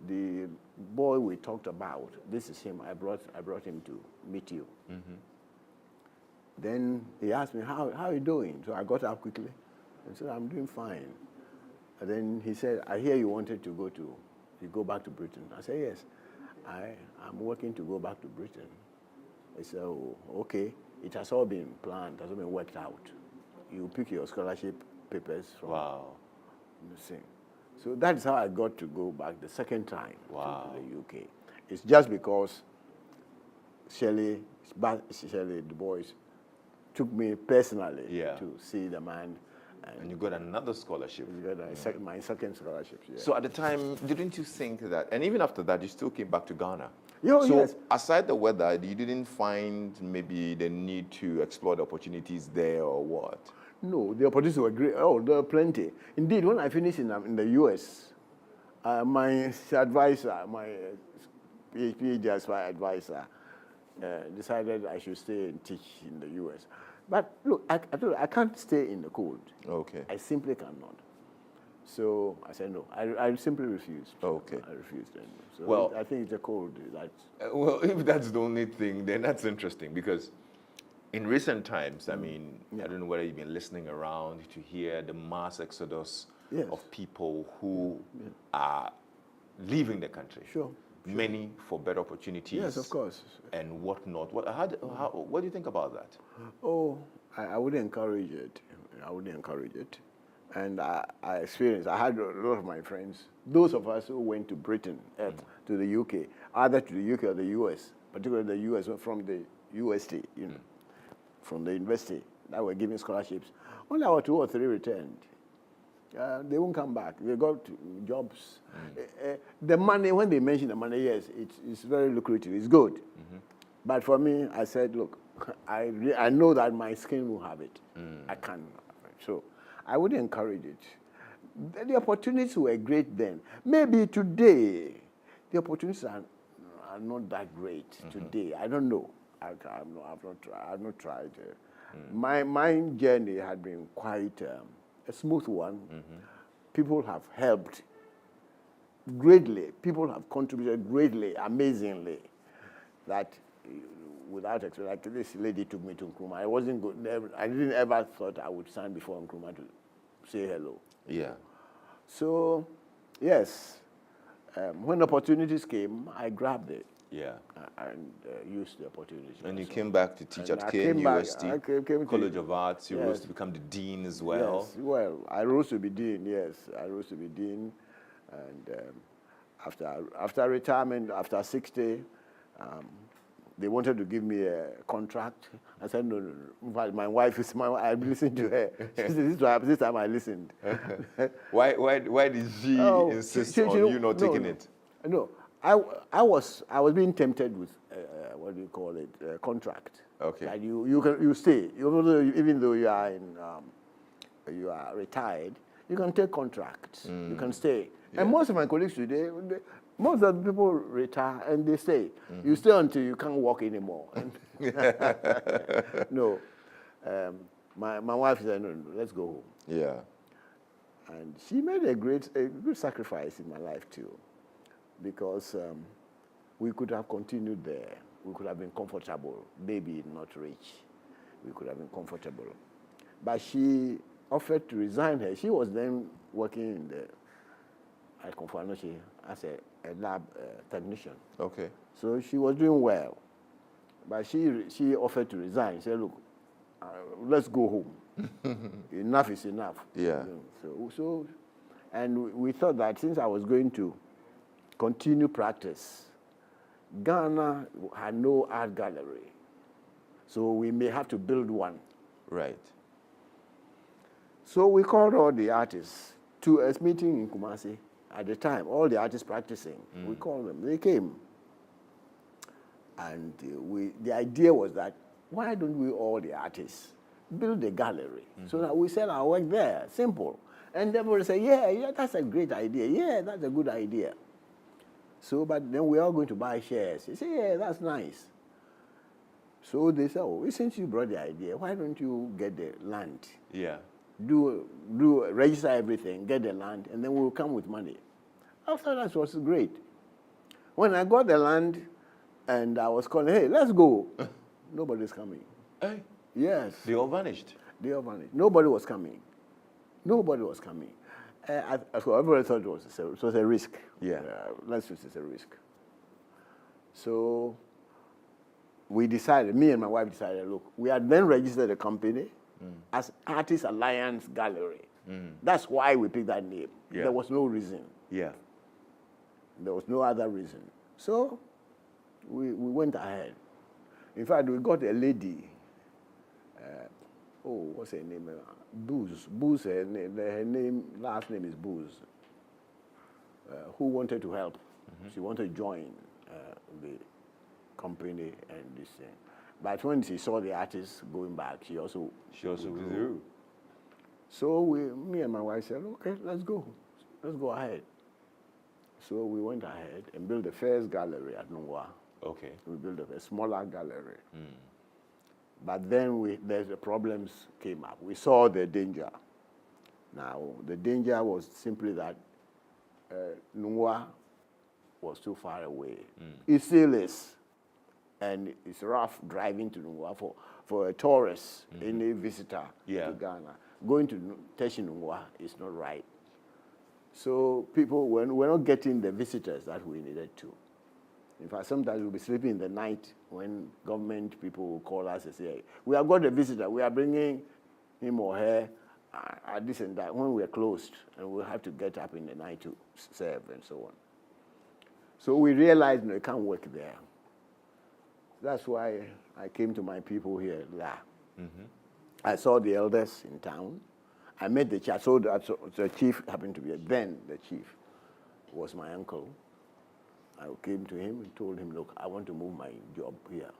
Speaker 1: the boy we talked about, this is him. I brought him to meet you." Then he asked me, "How are you doing?" So I got up quickly and said, "I'm doing fine." And then he said, "I hear you wanted to go back to Britain." I said, "Yes, I'm working to go back to Britain." He said, "Oh, okay. It has all been planned. It has all been worked out. You pick your scholarship papers from the same." So that's how I got to go back the second time to the UK. It's just because Shelley, the boys, took me personally to see the man.
Speaker 2: And you got another scholarship.
Speaker 1: My second scholarship. Yeah.
Speaker 2: So at the time, didn't you think that, and even after that, you still came back to Ghana?
Speaker 1: So
Speaker 2: yes. Aside the weather, you didn't find maybe the need to explore the opportunities there or what?
Speaker 1: No, the opportunities were great. Oh, there were plenty. Indeed, when I finished in the US, my advisor, my PhD advisor, decided I should stay and teach in the US. But look, I told you, I can't stay in the cold.
Speaker 2: Okay.
Speaker 1: I simply cannot. So I said no. I simply refused.
Speaker 2: Okay.
Speaker 1: I refused. So I think it's the cold.
Speaker 2: Well, if that's the only thing, then that's interesting because in recent times, I mean, I don't know whether you've been listening around to hear the mass exodus of people who are leaving the country.
Speaker 1: Sure.
Speaker 2: Many for better opportunities.
Speaker 1: Yes, of course.
Speaker 2: And whatnot. What do you think about that?
Speaker 1: Oh, I would encourage it. I would encourage it. And I experienced, I had a lot of my friends, those of us who went to Britain, to the UK, either to the UK or the US, particularly the US, from the UST, you know, from the university, that were giving scholarships. Only about 2 or 3 returned. They won't come back. They got jobs. The money, when they mention the money, yes, it's very lucrative. It's good. But for me, I said, look, I know that my skin will have it. I can't. So I would encourage it. The opportunities were great then. Maybe today, the opportunities are not that great today. I don't know. I've not tried. My journey had been quite a smooth one. People have helped greatly. People have contributed greatly, amazingly. That without experience, like this lady took me to Nkrumah. I wasn't good. I didn't ever thought I would stand before Nkrumah to say hello.
Speaker 2: Yeah.
Speaker 1: So, yes, when opportunities came, I grabbed it.
Speaker 2: Yeah.
Speaker 1: And used the opportunity.
Speaker 2: And you came back to teach at KNUST,
Speaker 1: came
Speaker 2: College of Arts. You rose to become the dean as well.
Speaker 1: Yes, well, I rose to be dean, yes. I rose to be dean. And after retirement, after 60, they wanted to give me a contract. I said, no. My wife is I listened to her. She said, this time I listened.
Speaker 2: Why did she insist on you not taking it?
Speaker 1: No. I was being tempted with what do you call it, contract.
Speaker 2: Okay.
Speaker 1: That you stay even though you are you are retired, you can take contracts. You can stay. Yeah. And most of my colleagues today, most of the people retire and they stay. You stay until you can't walk anymore. No, my wife said no, let's go home.
Speaker 2: Yeah.
Speaker 1: And she made a good sacrifice in my life too. because we could have continued there. We could have been comfortable, maybe not rich. We could have been comfortable. But she offered to resign her. She was then working in at Konfanoche as a lab technician.
Speaker 2: Okay.
Speaker 1: So she was doing well. But she offered to resign. She said, look, let's go home. Enough is enough.
Speaker 2: Yeah.
Speaker 1: So, and we thought that since I was going to continue practice, Ghana had no art gallery. So we may have to build one.
Speaker 2: Right.
Speaker 1: So we called all the artists to a meeting in Kumasi at the time, all the artists practicing. We called them. They came. And the idea was that, why don't we, all the artists, build a gallery so that we sell our work there? Simple. And everybody say, yeah, that's a great idea. Yeah, that's a good idea. So, but then we're all going to buy shares. They say, yeah, that's nice. So they said, oh, since you brought the idea, why don't you get the land?
Speaker 2: Yeah.
Speaker 1: Register everything, get the land, and then we'll come with money. I thought that was great. When I got the land, and I was calling, hey, let's go. Nobody's coming.
Speaker 2: Hey.
Speaker 1: Yes.
Speaker 2: They all vanished.
Speaker 1: They all vanished. Nobody was coming. Nobody was coming. So everybody thought it was a risk.
Speaker 2: Yeah.
Speaker 1: Let's just say it's a risk. So we decided, me and my wife decided, look, we had then registered a company as Artist Alliance Gallery. That's why we picked that name.
Speaker 2: Yeah.
Speaker 1: There was no reason.
Speaker 2: Yeah.
Speaker 1: There was no other reason. So we went ahead. In fact, we got a lady, what's her name? Booz, her name, last name is Booz, who wanted to help. She wanted to join the company and this thing. But when she saw the artists going back, she also
Speaker 2: withdrew.
Speaker 1: So me and my wife said, okay, let's go ahead. So we went ahead and built the first gallery at Nungwa.
Speaker 2: Okay.
Speaker 1: We built a smaller gallery. But then the problems came up. We saw the danger. Now, the danger was simply that Nungwa was too far away. It still is. And it's rough driving to Nungwa for a tourist, any visitor to Ghana. Going to Teshi Nungwa is not right. So people we're not getting the visitors that we needed to. In fact, sometimes we'll be sleeping in the night when government people will call us and say, we have got a visitor, we are bringing him or her at this and that, when we're closed, and we'll have to get up in the night to serve and so on. So we realized, no, it can't work there. That's why I came to my people here. I saw the elders in town. I met the chief. So the chief happened to be then the chief was my uncle. I came to him and told him, look, I want to move my job here.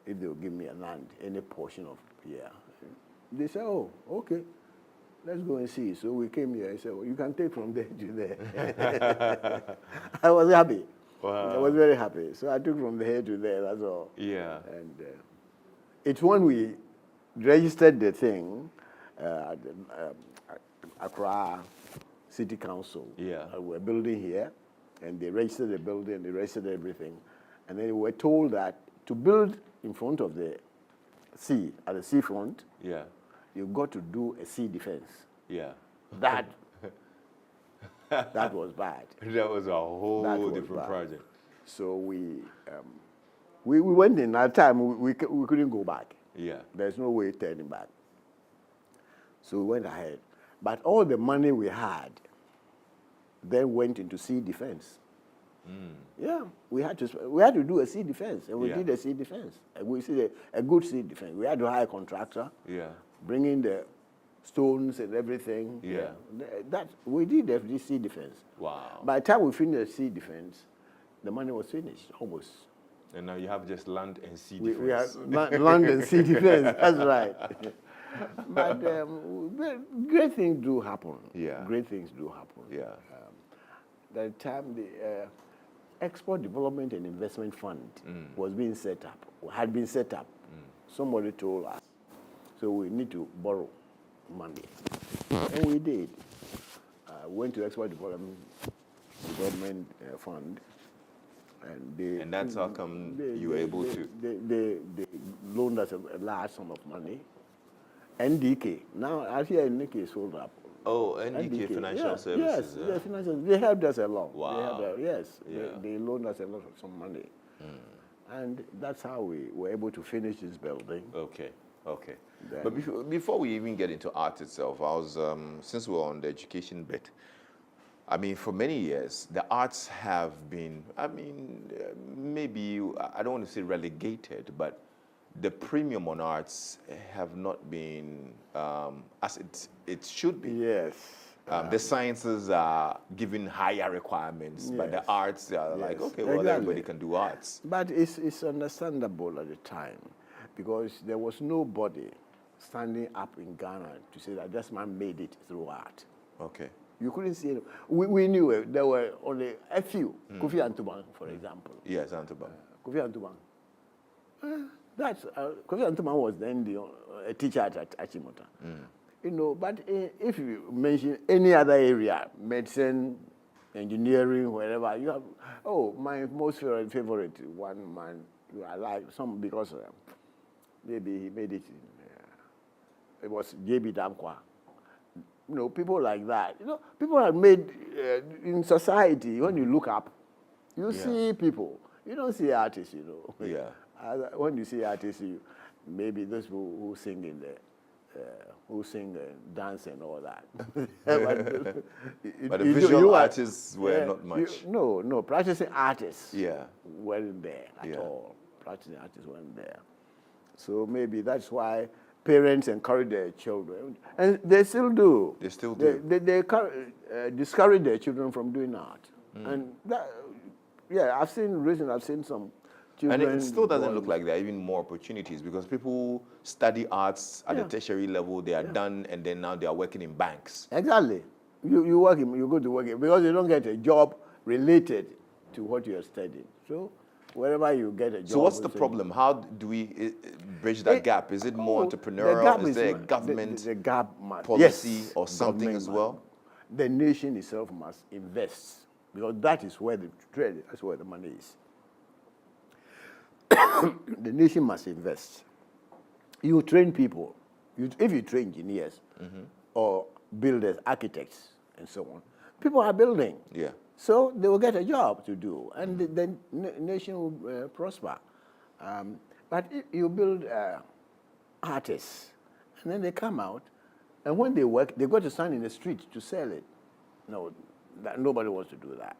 Speaker 1: If they'll give me a land, any portion of here. They said, oh, okay, let's go and see. So we came here. I said, well, you can take from there to there. I was happy.
Speaker 2: Wow.
Speaker 1: I was very happy. So I took from there to there, that's all.
Speaker 2: Yeah.
Speaker 1: And it's when we registered the thing at Accra City Council.
Speaker 2: Yeah.
Speaker 1: We're building here, and they registered the building, they registered everything. And then we were told that to build in front of the sea, at the seafront,
Speaker 2: Yeah.
Speaker 1: you've got to do a sea defense.
Speaker 2: Yeah.
Speaker 1: That was bad.
Speaker 2: That was a whole different project.
Speaker 1: So we went in. At the time, we couldn't go back.
Speaker 2: Yeah.
Speaker 1: There's no way turning back. So we went ahead. But all the money we had then went into sea defense. Yeah, we had to do a sea defense, and we did a sea defense. We did a good sea defense. We had to hire a contractor.
Speaker 2: Yeah.
Speaker 1: Bring in the stones and everything.
Speaker 2: Yeah.
Speaker 1: That we did the sea defense.
Speaker 2: Wow.
Speaker 1: By the time we finished the sea defense, the money was finished almost.
Speaker 2: And now you have just land and sea
Speaker 1: We
Speaker 2: defense.
Speaker 1: had land and sea defense. That's right. But great things do happen.
Speaker 2: Yeah.
Speaker 1: Great things do happen.
Speaker 2: Yeah.
Speaker 1: The time the Export Development and Investment Fund was being set up, had been set up. Somebody told us, so we need to borrow money. And we did. Went to Export Development the government fund.
Speaker 2: And that's how come you were able to.
Speaker 1: They loaned us a large sum of money. NDK. Now, I hear NDK is sold up.
Speaker 2: Oh, NDK Financial Services.
Speaker 1: Yes, financial. They helped us a lot.
Speaker 2: Wow.
Speaker 1: They loaned us a lot of some money. And that's how we were able to finish this building.
Speaker 2: Okay.
Speaker 1: Then,
Speaker 2: But before we even get into art itself, I was, since we're on the education bit, I mean, for many years, the arts have been, maybe, I don't want to say relegated, but the premium on arts have not been as it should be.
Speaker 1: Yes.
Speaker 2: The sciences are given higher requirements, but the arts are like, okay, well, everybody can do arts.
Speaker 1: But it's understandable at the time, because there was nobody standing up in Ghana to say that this man made it through art.
Speaker 2: Okay.
Speaker 1: You couldn't see it. We knew it. There were only a few. Kofi Antubang, for example.
Speaker 2: Yes, Antubang.
Speaker 1: Kofi Antubang. Kofi Antubang was then a teacher at Achimota. You know, but if you mention any other area, medicine, engineering, wherever, you have, my most favorite one man, I like some because maybe he made it. It was J.B. Damkwa. You know, people like that. You know, people are made in society. When you look up, you see people. You don't see artists, you know.
Speaker 2: Yeah.
Speaker 1: When you see artists, maybe those who sing in the dance and all that.
Speaker 2: But the visual artists were not much.
Speaker 1: No, practicing artists
Speaker 2: Yeah.
Speaker 1: weren't there at all. Practicing artists weren't there. So maybe that's why parents encourage their children, and they still do.
Speaker 2: They still do.
Speaker 1: They discourage their children from doing art. And that, I've seen some children.
Speaker 2: And it still doesn't look like there are even more opportunities, because people study arts at the tertiary level, they are done, and then now they are working in banks.
Speaker 1: Exactly. You go to work because you don't get a job related to what you are studying. So wherever you get a job.
Speaker 2: So what's the problem? How do we bridge that gap? Is it more entrepreneurial? Is there a government policy or something as well?
Speaker 1: The nation itself must invest, because that is where that's where the money is. The nation must invest. You train people. If you train engineers or builders, architects, and so on, people are building.
Speaker 2: Yeah.
Speaker 1: So they will get a job to do, and the nation will prosper. But if you build artists, and then they come out, and when they work, they go to stand in the street to sell it. No, nobody wants to do that.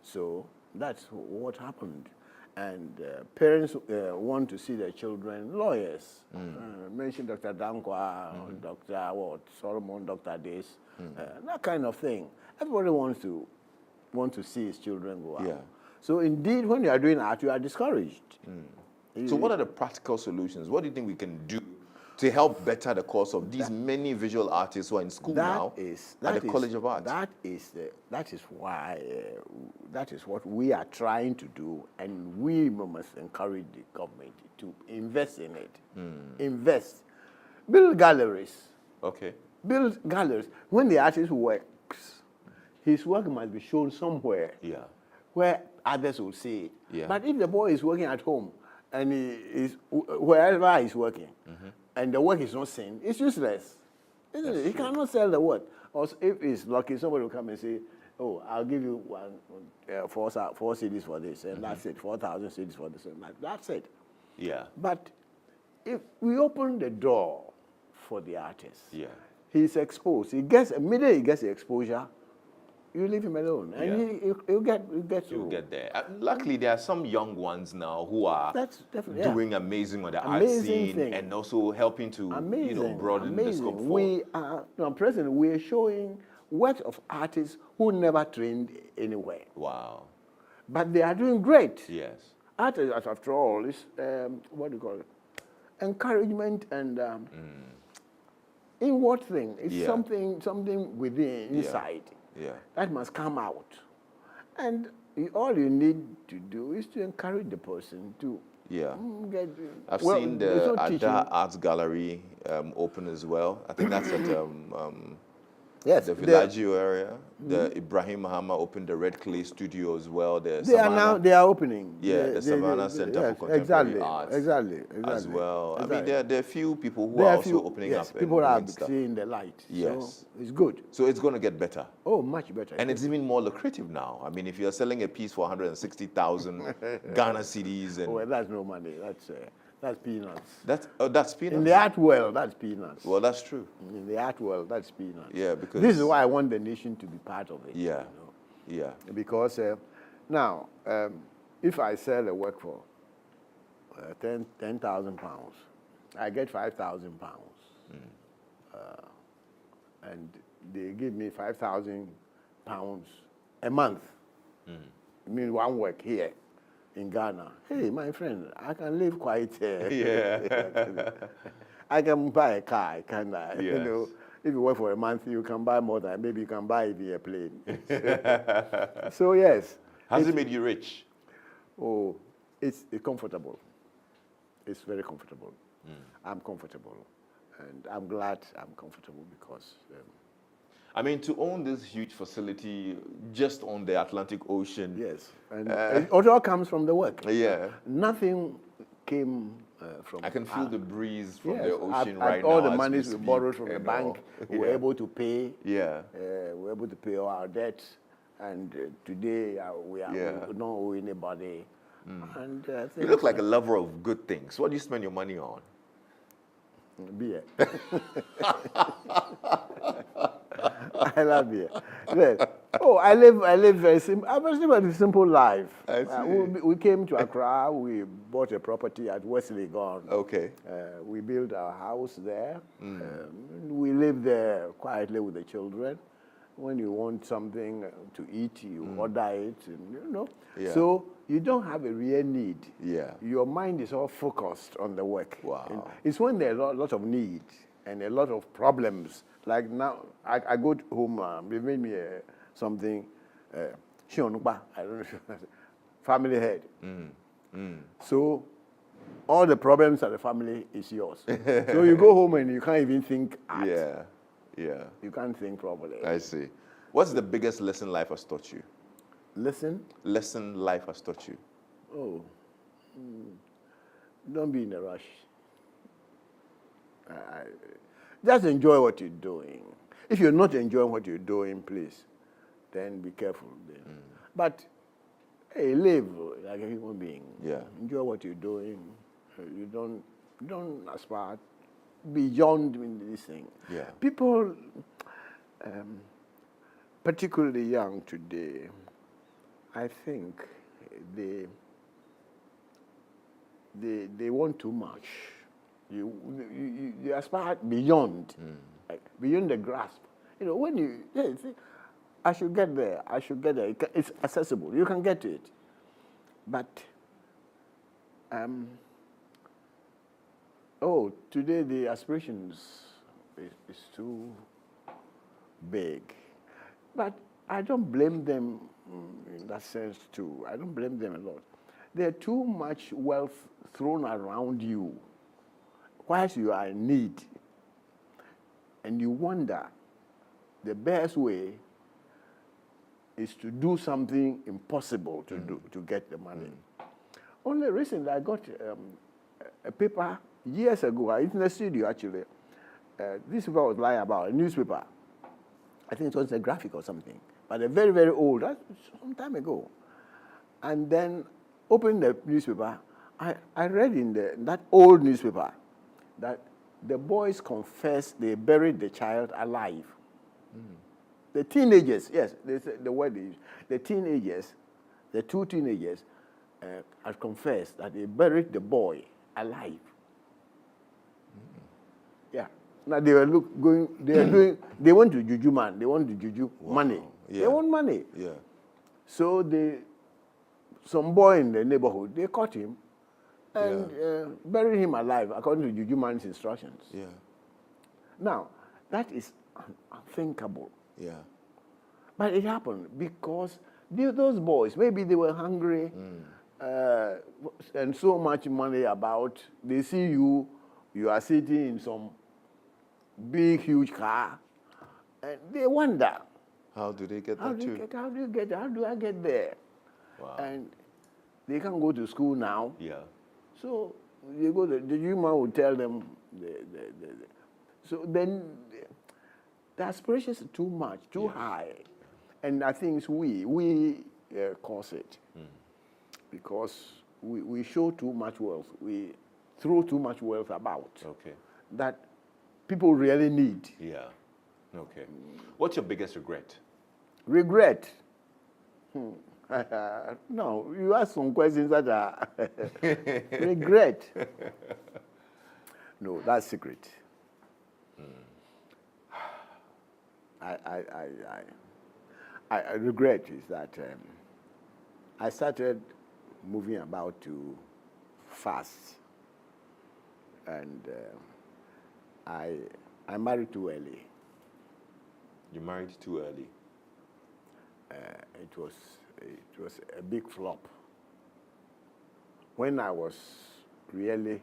Speaker 1: So that's what happened. And parents want to see their children lawyers. Mention Dr. Dankwa, Dr. Solomon, Dr. This, that kind of thing. Everybody wants to see his children go out.
Speaker 2: Yeah.
Speaker 1: So indeed, when you are doing art, you are discouraged.
Speaker 2: So what are the practical solutions? What do you think we can do to help better the cause of these many visual artists who are in school now at the College of Arts?
Speaker 1: That is what we are trying to do, and we must encourage the government to invest in it. Invest. Build galleries.
Speaker 2: Okay.
Speaker 1: Build galleries. When the artist works, his work must be shown somewhere where others will see it.
Speaker 2: Yeah.
Speaker 1: But if the boy is working at home and he is wherever he's working, and the work is not seen, it's useless. Isn't it? He cannot sell the work. Or if he's lucky, somebody will come and say, "Oh, I'll give you four CDs for this, and that's it. 4,000 CDs for this, and that's it."
Speaker 2: Yeah.
Speaker 1: But if we open the door for the artist, he's exposed. Immediately he gets the exposure, you leave him alone, and he'll get
Speaker 2: there. Luckily, there are some young ones now who are doing amazing on the art scene and also helping to broaden the scope.
Speaker 1: Presently, we are showing works of artists who never trained anywhere.
Speaker 2: Wow!
Speaker 1: But they are doing great.
Speaker 2: Yes.
Speaker 1: Art, after all, is what do you call it? Encouragement and inward thing. It's something within, inside.
Speaker 2: Yeah.
Speaker 1: That must come out. And all you need to do is to encourage the person to get...
Speaker 2: I've seen the Ada Arts Gallery open as well. I think that's at
Speaker 1: Yes,
Speaker 2: the Villaggio area. The Ibrahim Mahama opened the Red Clay Studio as well. The
Speaker 1: they are now they are opening.
Speaker 2: Yeah, the Savannah Center for Contemporary
Speaker 1: exactly,
Speaker 2: Arts.
Speaker 1: exactly,
Speaker 2: As well.
Speaker 1: Exactly.
Speaker 2: I mean, there are a few people who
Speaker 1: There
Speaker 2: are
Speaker 1: are
Speaker 2: also
Speaker 1: few,
Speaker 2: opening
Speaker 1: yes,
Speaker 2: up and
Speaker 1: people are
Speaker 2: doing stuff.
Speaker 1: seeing the light.
Speaker 2: Yes.
Speaker 1: So it's good.
Speaker 2: So it's going to get better.
Speaker 1: Oh, much better.
Speaker 2: And it's even more lucrative now. I mean, if you're selling a piece for 160,000 Ghana cedis, and
Speaker 1: well, that's no money. That's peanuts.
Speaker 2: that's peanuts.
Speaker 1: In the art world, that's peanuts.
Speaker 2: Well, that's true.
Speaker 1: In the art world, that's peanuts.
Speaker 2: Yeah, because
Speaker 1: this is why I want the nation to be part of it.
Speaker 2: Yeah,
Speaker 1: you know?
Speaker 2: yeah.
Speaker 1: Because now, if I sell a work for 10,000 pounds, I get 5,000 pounds, and they give me 5,000 pounds a month. I mean, one work here in Ghana. Hey, my friend, I can live quite.
Speaker 2: Yeah.
Speaker 1: I can buy a car. I can,
Speaker 2: Yes.
Speaker 1: you know, if you work for a month, you can buy more than maybe you can buy a plane. So yes.
Speaker 2: Has it made you rich?
Speaker 1: Oh, it's comfortable. It's very comfortable. I'm comfortable, and I'm glad I'm comfortable because.
Speaker 2: I mean, to own this huge facility just on the Atlantic Ocean.
Speaker 1: Yes, and it all comes from the work.
Speaker 2: Yeah.
Speaker 1: Nothing came from.
Speaker 2: I can feel the breeze from
Speaker 1: yes,
Speaker 2: the ocean right
Speaker 1: all
Speaker 2: now.
Speaker 1: the
Speaker 2: as
Speaker 1: monies we
Speaker 2: speak,
Speaker 1: borrowed from the
Speaker 2: and
Speaker 1: bank,
Speaker 2: all.
Speaker 1: we were able to pay.
Speaker 2: Yeah.
Speaker 1: We were able to pay all our debts, and today we are not owe anybody. And
Speaker 2: You look like a lover of good things. What do you spend your money on?
Speaker 1: Beer. I love beer. Yes. Oh, I live very simple. I was living a simple life.
Speaker 2: I see.
Speaker 1: We came to Accra. We bought a property at Wesley Gone.
Speaker 2: Okay.
Speaker 1: We built our house there. We live there quietly with the children. When you want something to eat, you order it, and, you know.
Speaker 2: Yeah.
Speaker 1: So you don't have a real need.
Speaker 2: Yeah.
Speaker 1: Your mind is all focused on the work.
Speaker 2: Wow.
Speaker 1: And it's when there's a lot of need and a lot of problems. Like now, I go home, they made me something, Shionukba, I don't know, family head. So all the problems of the family is yours. So you go home and you can't even think art.
Speaker 2: Yeah. Yeah.
Speaker 1: You can't think properly.
Speaker 2: I see. What's the biggest lesson life has taught you?
Speaker 1: Listen.
Speaker 2: Lesson life has taught you.
Speaker 1: Oh, don't be in a rush. Just enjoy what you're doing. If you're not enjoying what you're doing, please, then be careful. Then. But hey, live like a human being.
Speaker 2: Yeah.
Speaker 1: Enjoy what you're doing. You don't aspire beyond this thing.
Speaker 2: Yeah.
Speaker 1: People, particularly young today, I think they want too much. You aspire beyond, like beyond the grasp. You know, when you see, I should get there. I should get there. It's accessible. You can get to it, but today the aspirations is too big, but I don't blame them in that sense too. I don't blame them a lot. There's too much wealth thrown around you whilst you are in need, and you wonder the best way is to do something impossible to do to get the money. Only recently I got a paper years ago. I was in the studio actually. This paper was lying about a newspaper. I think it was a graphic or something, but a very, very old. That's some time ago. And then opened the newspaper. I read in that old newspaper that the boys confessed they buried the child alive. The teenagers, yes, the word is, the two teenagers had confessed that they buried the boy alive. Yeah. Now they were they went to Juju man, they want to Juju money.
Speaker 2: Yeah.
Speaker 1: They want money.
Speaker 2: Yeah.
Speaker 1: So some boy in the neighborhood, they caught him and buried him alive according to Juju man's instructions.
Speaker 2: Yeah.
Speaker 1: Now, that is unthinkable.
Speaker 2: Yeah.
Speaker 1: But it happened because those boys, maybe they were hungry and so much money about. They see you are sitting in some big, huge car, And they wonder,
Speaker 2: How do they get
Speaker 1: how
Speaker 2: that
Speaker 1: do, you
Speaker 2: too?
Speaker 1: get, how do I get there?
Speaker 2: Wow.
Speaker 1: And they can go to school now.
Speaker 2: Yeah.
Speaker 1: So you go, the human will tell them, so then the aspirations are too much, too
Speaker 2: Yes.
Speaker 1: high. And I think it's we cause it. Because we show too much wealth. We throw too much wealth about
Speaker 2: Okay.
Speaker 1: that people really need.
Speaker 2: Yeah. Okay. What's your biggest regret?
Speaker 1: Regret. No, you ask some questions that are regret. No, that's secret. I regret is that I started moving about too fast, and I married too early.
Speaker 2: You married too early.
Speaker 1: It was a big flop. When I was really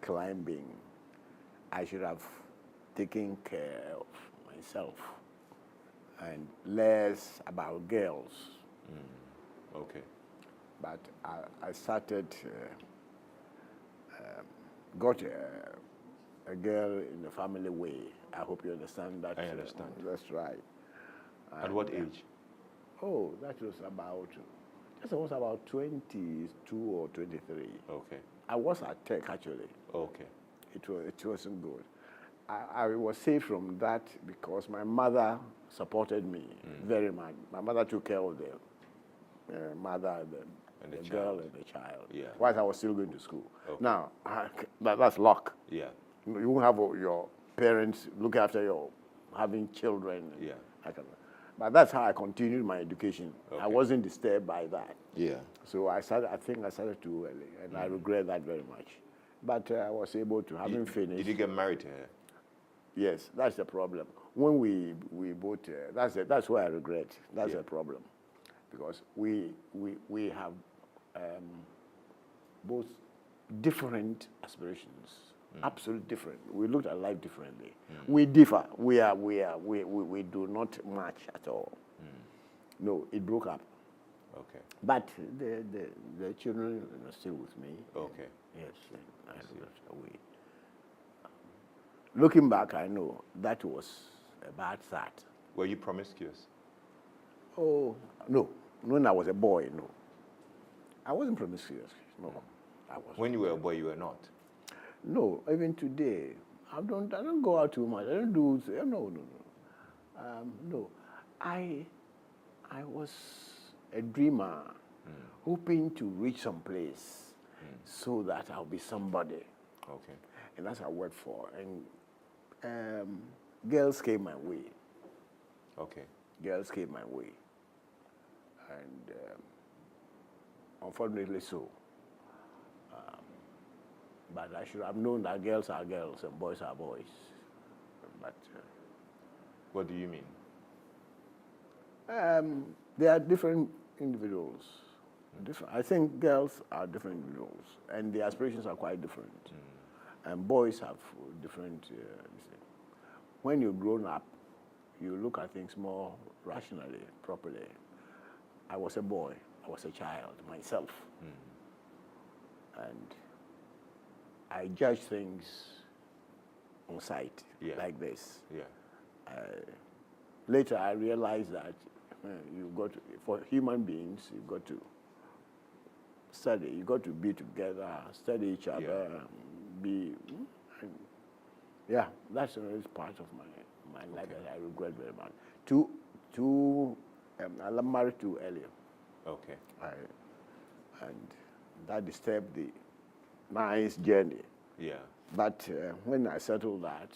Speaker 1: climbing, I should have taken care of myself and less about girls.
Speaker 2: Okay.
Speaker 1: But I started, got a girl in the family way. I hope you understand that.
Speaker 2: I understand.
Speaker 1: That's right.
Speaker 2: At what age?
Speaker 1: Oh, that was about 22 or 23.
Speaker 2: Okay.
Speaker 1: I was at Tech actually.
Speaker 2: Okay.
Speaker 1: It wasn't good. I was saved from that because my mother supported me very much. My mother took care of the mother,
Speaker 2: And
Speaker 1: the
Speaker 2: the
Speaker 1: girl,
Speaker 2: child.
Speaker 1: and the child.
Speaker 2: Yeah.
Speaker 1: Whilst I was still going to school.
Speaker 2: Okay.
Speaker 1: Now, that's luck.
Speaker 2: Yeah.
Speaker 1: You won't have your parents look after your having children.
Speaker 2: Yeah.
Speaker 1: But that's how I continued my education. I
Speaker 2: Okay.
Speaker 1: wasn't disturbed by that.
Speaker 2: Yeah.
Speaker 1: So I think I started too early, and I regret that very much. But I was able to, having finished.
Speaker 2: Did you get married to her?
Speaker 1: Yes, that's the problem. When we both, that's why I regret. That's
Speaker 2: Yeah.
Speaker 1: the problem, because we have both different aspirations, absolutely different. We looked at life differently. We differ. We do not match at all. No, it broke up.
Speaker 2: Okay.
Speaker 1: But the children are still with me.
Speaker 2: Okay.
Speaker 1: Yes, looking back, I know that was a bad start.
Speaker 2: Were you promiscuous?
Speaker 1: Oh, no. When I was a boy, no. I wasn't promiscuous. No, I wasn't.
Speaker 2: When you were a boy, you were not.
Speaker 1: No, even today, I don't go out too much. I don't do. No. No, I was a dreamer, hoping to reach some place so that I'll be somebody.
Speaker 2: Okay.
Speaker 1: And that's what I worked for. And girls came my way.
Speaker 2: Okay.
Speaker 1: Girls came my way. And unfortunately so. But I should have known that girls are girls and boys are boys. But
Speaker 2: What do you mean?
Speaker 1: they are different individuals. I think girls are different individuals, and the aspirations are quite different. And boys have different. When you're grown up, you look at things more rationally, properly. I was a boy. I was a child myself, and I judge things on sight like this.
Speaker 2: Yeah.
Speaker 1: Later, I realized that you've got to, for human beings, you've got to study. You've got to be together, study each other, be. Yeah, that's always part of my life that I regret very much. I'm married too early.
Speaker 2: Okay.
Speaker 1: And that disturbed the nice journey.
Speaker 2: Yeah.
Speaker 1: But when I settled that,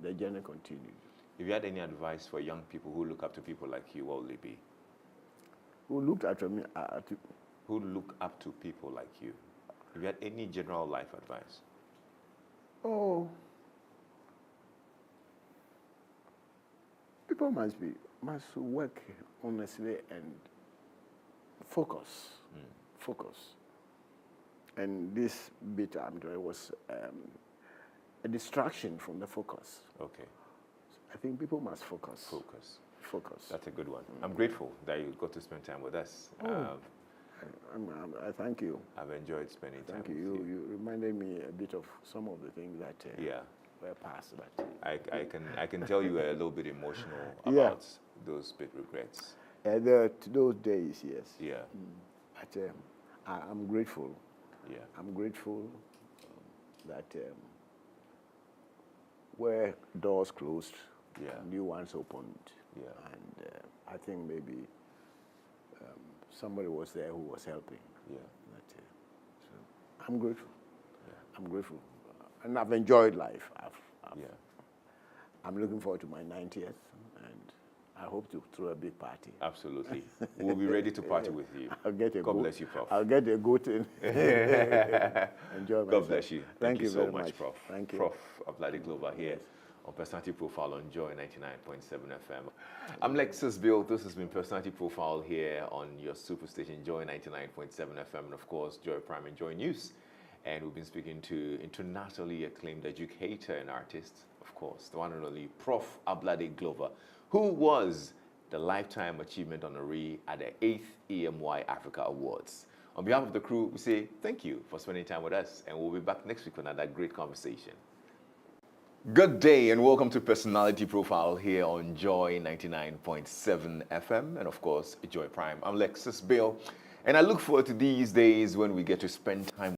Speaker 1: the journey continued.
Speaker 2: If you had any advice for young people who look up to people like you, what would it be?
Speaker 1: Who looked at me?
Speaker 2: Who look up to people like you? If you had any general life advice?
Speaker 1: Oh, people must work honestly and focus. Focus. And this bit I'm doing was a distraction from the focus.
Speaker 2: Okay.
Speaker 1: I think people must focus.
Speaker 2: Focus.
Speaker 1: Focus.
Speaker 2: That's a good one. I'm grateful that you got to spend time with us.
Speaker 1: I thank you.
Speaker 2: I've enjoyed spending time
Speaker 1: Thank
Speaker 2: with
Speaker 1: you. You reminded me a bit of some of the things that
Speaker 2: Yeah.
Speaker 1: were past. But
Speaker 2: I can tell you were a little bit emotional
Speaker 1: Yeah.
Speaker 2: about those bit regrets.
Speaker 1: those days, yes.
Speaker 2: Yeah.
Speaker 1: But I'm grateful.
Speaker 2: Yeah.
Speaker 1: I'm grateful that where doors closed,
Speaker 2: Yeah.
Speaker 1: new ones opened.
Speaker 2: Yeah.
Speaker 1: And I think maybe somebody was there who was helping.
Speaker 2: Yeah.
Speaker 1: So I'm grateful.
Speaker 2: Yeah.
Speaker 1: I'm grateful. And I've enjoyed life.
Speaker 2: Yeah.
Speaker 1: I'm looking forward to my 90th, and I hope to throw a big party.
Speaker 2: Absolutely. We'll be ready to party with you.
Speaker 1: I'll get a
Speaker 2: God
Speaker 1: goat.
Speaker 2: bless you, Prof.
Speaker 1: I'll get a goat in. Enjoy myself.
Speaker 2: God bless you.
Speaker 1: Thank you
Speaker 2: so
Speaker 1: very
Speaker 2: much, Prof.
Speaker 1: Thank you.
Speaker 2: Prof. Ablade Glover here on Personality Profile on Joy 99.7 FM. I'm Lexis Bill. This has been Personality Profile here on your superstation Joy 99.7 FM, and of course Joy Prime and Joy News. And we've been speaking to internationally acclaimed educator and artist, of course, the one and only Prof. Ablade Glover, who was the Lifetime Achievement Honoree at the 8th EMY Africa Awards. On behalf of the crew, we say thank you for spending time with us, and we'll be back next week with another great conversation. Good day, and welcome to Personality Profile here on Joy 99.7 FM, and of course, Joy Prime. I'm Lexis Bill, and I look forward to these days when we get to spend time